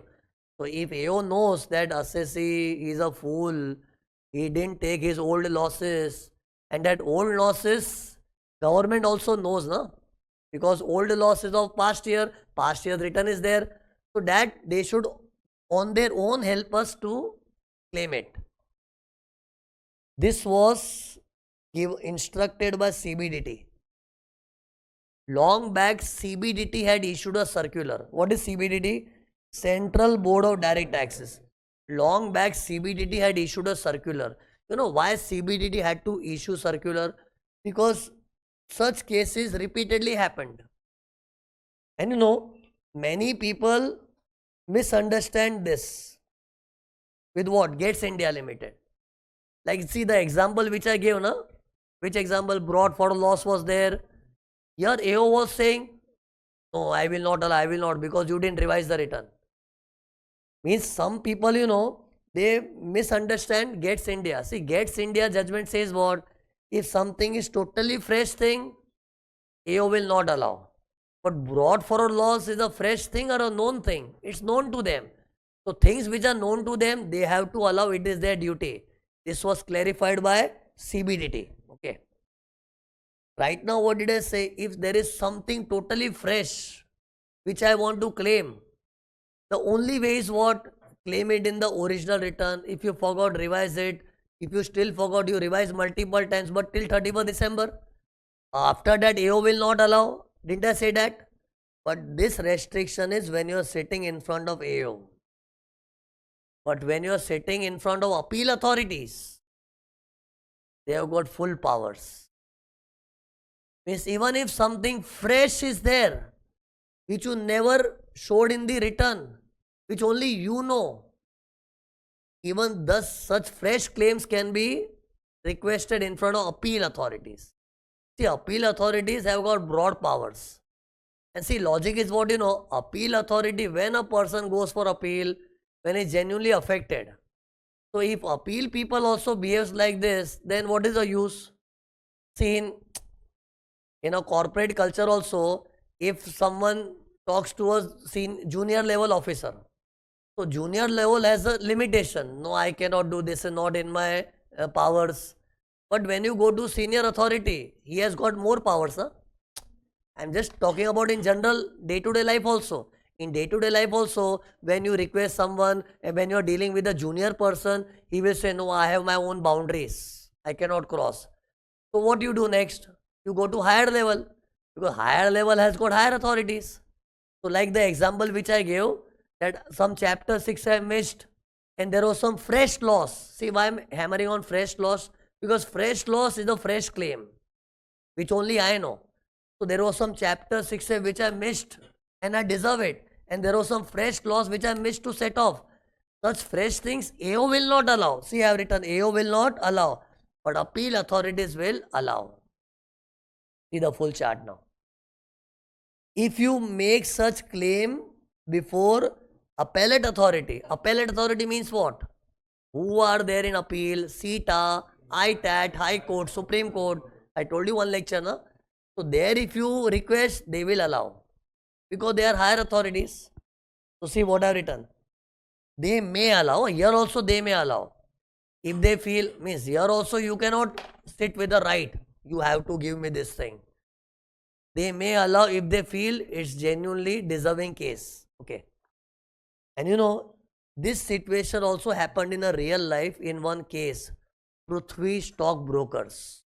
So if AO knows that assessee is a fool, he didn't take his old losses, and that old losses, government also knows, na? Because old losses of past year's return is there. So that they should on their own help us to claim it. This was instructed by CBDT. Long back, CBDT had issued a circular. What is CBDT? Central Board of Direct Taxes. Long back, CBDT had issued a circular. You know why CBDT had to issue circular? Because such cases repeatedly happened. And you know, many people misunderstand this with what? Gates India Limited. Like, see the example which I gave, na? Which example? Brought for loss was there. Here AO was saying, no, I will not allow, I will not, because you didn't revise the return. Means some people, you know, they misunderstand Gates India. See, Gates India judgment says what? If something is totally fresh thing, AO will not allow. But brought forward loss is a fresh thing or a known thing. It's known to them. So things which are known to them, they have to allow. It is their duty. This was clarified by CBDT. Okay. Right now, what did I say? If there is something totally fresh which I want to claim, the only way is what? Claim it in the original return. If you forgot, revise it. If you still forgot, you revise multiple times, but till 31st December. After that, AO will not allow. Didn't I say that? But this restriction is when you are sitting in front of AO. But when you are sitting in front of appeal authorities, they have got full powers. Means even if something fresh is there, which you never showed in the return, which only you know, even thus such fresh claims can be requested in front of appeal authorities. See, appeal authorities have got broad powers. And see, logic is what, you know, appeal authority, when a person goes for appeal, when he's genuinely affected. So if appeal people also behaves like this, then what is the use? See, in a corporate culture also, if someone talks to a junior level officer, so junior level has a limitation. No, I cannot do this, and not in my powers. But when you go to senior authority, he has got more powers. Huh? I'm just talking about in general day-to-day life also. In day-to-day life also, when you request someone, and when you are dealing with a junior person, he will say, no, I have my own boundaries. I cannot cross. So what you do next? You go to higher level, because higher level has got higher authorities. So like the example which I gave, that some chapter 6 I missed, and there was some fresh loss. See why I'm hammering on fresh loss? Because fresh loss is a fresh claim, which only I know. So there was some chapter 6 which I missed, and I deserve it. And there was some fresh loss which I missed to set off. Such fresh things AO will not allow. See, I have written AO will not allow, but appeal authorities will allow. See the full chart now. If you make such claim before appellate authority means what? Who are there in appeal? CETA, I.Tax, High Court, Supreme Court. I told you one lecture, na? So there if you request, they will allow. Because they are higher authorities. So see what I have written. They may allow. Here also they may allow. If they feel, means here also you cannot sit with the right. You have to give me this thing. They may allow if they feel it's genuinely deserving case. Okay. And you know, this situation also happened in a real life in one case. Prithvi stock brokers.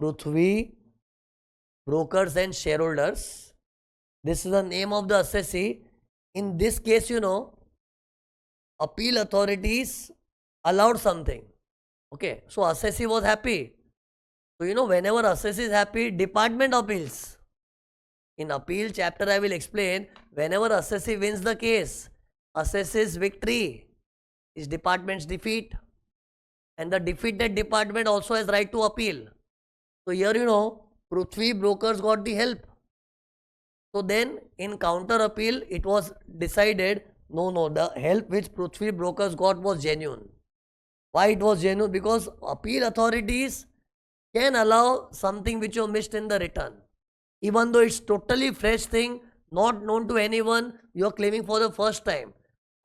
Prithvi brokers and shareholders. This is the name of the assessee. In this case, you know, appeal authorities allowed something. Okay. So assessee was happy. So you know, whenever assessee is happy, department appeals. In appeal chapter, I will explain, whenever assessee wins the case, assessee's victory is department's defeat. And the defeated department also has right to appeal. So here, you know, Prithvi brokers got the help. So then in counter appeal, it was decided, no, the help which Prithvi brokers got was genuine. Why it was genuine? Because appeal authorities can allow something which you missed in the return. Even though it's totally fresh thing, not known to anyone, you are claiming for the first time.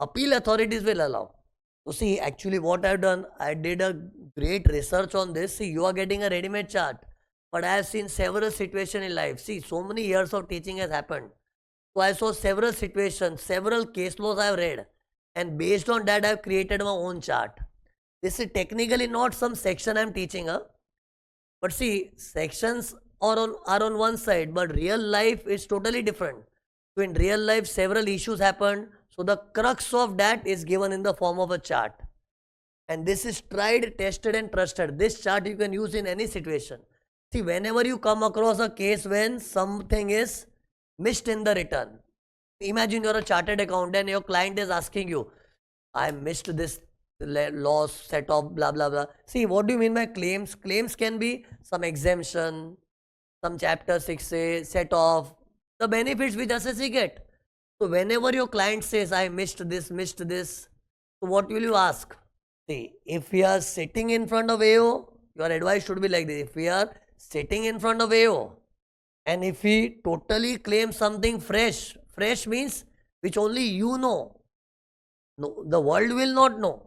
Appeal authorities will allow. So see, actually what I've done, I did a great research on this. See, you are getting a ready-made chart. But I have seen several situations in life. See, so many years of teaching has happened. So I saw several situations, several case laws I have read. And based on that, I have created my own chart. This is technically not some section I'm teaching, but see, sections are on one side, but real life is totally different. So in real life, several issues happen. So the crux of that is given in the form of a chart. And this is tried, tested and trusted. This chart you can use in any situation. See, whenever you come across a case when something is missed in the return, imagine you're a chartered accountant and your client is asking you, I missed this loss set of blah blah blah. See, what do you mean by claims? Claims can be some exemption, some chapter 6A set off, the benefits which assessee get. So whenever your client says, I missed this, so what will you ask? See, if we are sitting in front of AO, your advice should be like this. If we are sitting in front of AO and if we totally claim something fresh, fresh means which only you know, no, the world will not know.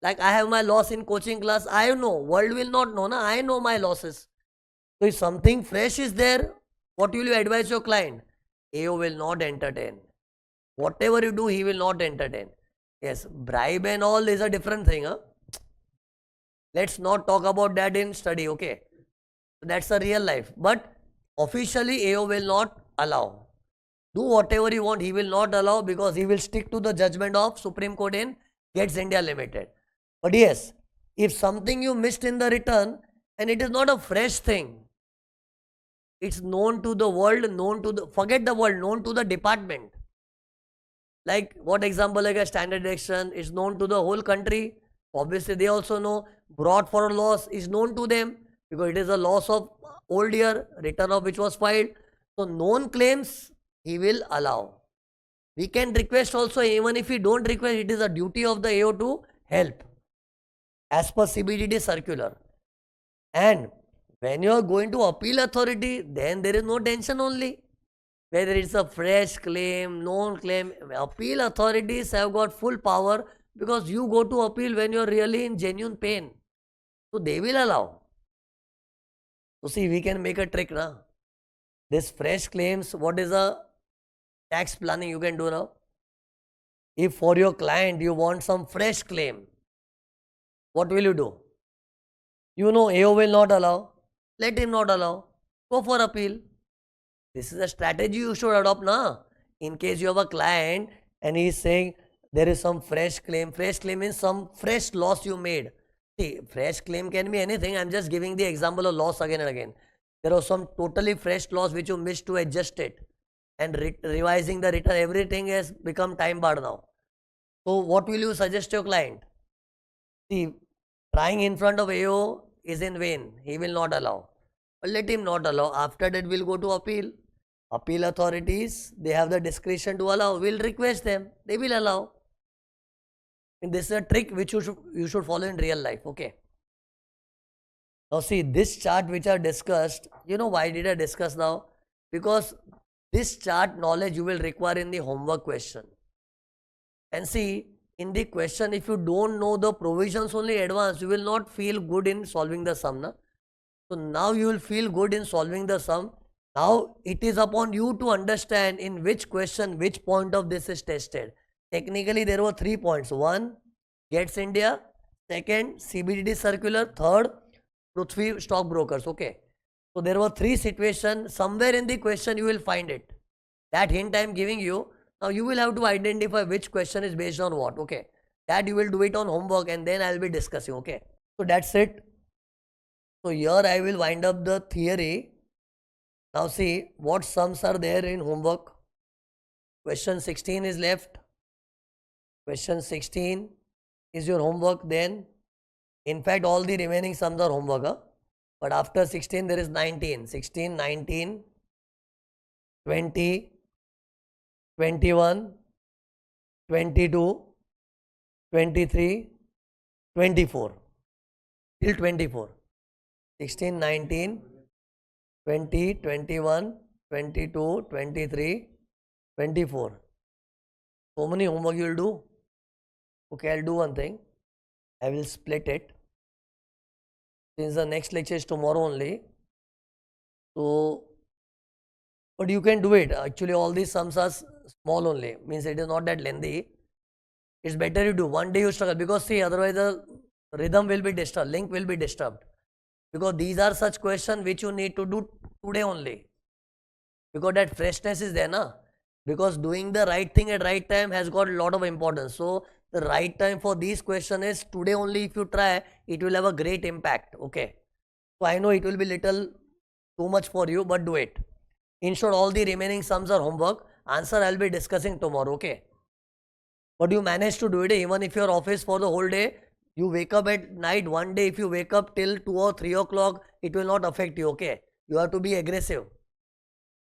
Like I have my loss in coaching class, I know, world will not know, na? I know my losses. So if something fresh is there, what will you advise your client? AO will not entertain. Whatever you do, he will not entertain. Yes, bribe and all is a different thing. Let's not talk about that in study, okay? That's a real life. But officially, AO will not allow. Do whatever you want, he will not allow because he will stick to the judgment of Supreme Court in Gets India Limited. But yes, if something you missed in the return and it is not a fresh thing, it's known to the world, forget the world, known to the department. Like what example, like a standard deduction is known to the whole country. Obviously, they also know. Brought for a loss is known to them because it is a loss of old year, return of which was filed. So known claims he will allow. We can request also, even if we don't request, it is a duty of the AO to help as per CBDT circular. And when you are going to appeal authority, then there is no tension only. Whether it's a fresh claim, known claim, appeal authorities have got full power because you go to appeal when you are really in genuine pain. So they will allow. So see, we can make a trick now. This fresh claims, what is a tax planning you can do now? If for your client you want some fresh claim, what will you do? You know AO will not allow. Let him not allow. Go for appeal. This is a strategy you should adopt now. In case you have a client and he is saying there is some fresh claim. Fresh claim means some fresh loss you made. See, fresh claim can be anything. I'm just giving the example of loss again and again. There was some totally fresh loss which you missed to adjust it. And revising the return, everything has become time barred now. So what will you suggest to your client? See, trying in front of AO is in vain. He will not allow. But let him not allow. After that, we'll go to appeal. Appeal authorities, they have the discretion to allow. We'll request them. They will allow. And this is a trick which you should follow in real life. Okay. Now see, this chart which I discussed, you know why did I discuss now? Because this chart knowledge you will require in the homework question. And see, in the question, if you don't know the provisions only advanced, you will not feel good in solving the sum. Na? So now you will feel good in solving the sum. Now it is upon you to understand in which question, which point of this is tested. Technically, there were 3 points. 1, Gets India. 2nd, CBDT circular. 3rd, Prithvi stockbrokers. Okay. So there were 3 situations. Somewhere in the question you will find it. That hint I am giving you. Now you will have to identify which question is based on what. Okay. That you will do it on homework and then I will be discussing. Okay. So that's it. So here I will wind up the theory. Now see what sums are there in homework. Question 16 is left. Question 16 is your homework then. In fact, all the remaining sums are homework. But after 16 there is 19. 16, 19, 20, 21, 22, 23, 24. Till 24. 16, 19, 20, 21, 22, 23, 24. So many homework you will do. Okay, I'll do one thing. I will split it. Since the next lecture is tomorrow only. So, but you can do it. Actually, all these sums are small only. Means it is not that lengthy. It's better you do. One day you struggle. Because see, otherwise the rhythm will be disturbed, link will be disturbed, because these are such questions which you need to do today only, because that freshness is there na, because doing the right thing at right time has got a lot of importance. So the right time for these question is today only. If you try, it will have a great impact. Okay, so I know it will be little too much for you, but do it. In short, all the remaining sums are homework. Answer I'll be discussing tomorrow. Okay, but you manage to do it. Even if you're office for the whole day, you wake up at night. One day if you wake up till 2 or 3 o'clock, it will not affect you. Okay, you have to be aggressive.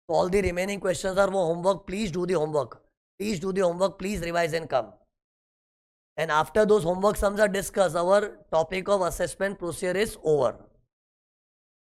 So all the remaining questions are for homework. Please do the homework. Please do the homework. Please revise and come. And after those homework sums are discussed, our topic of assessment procedure is over.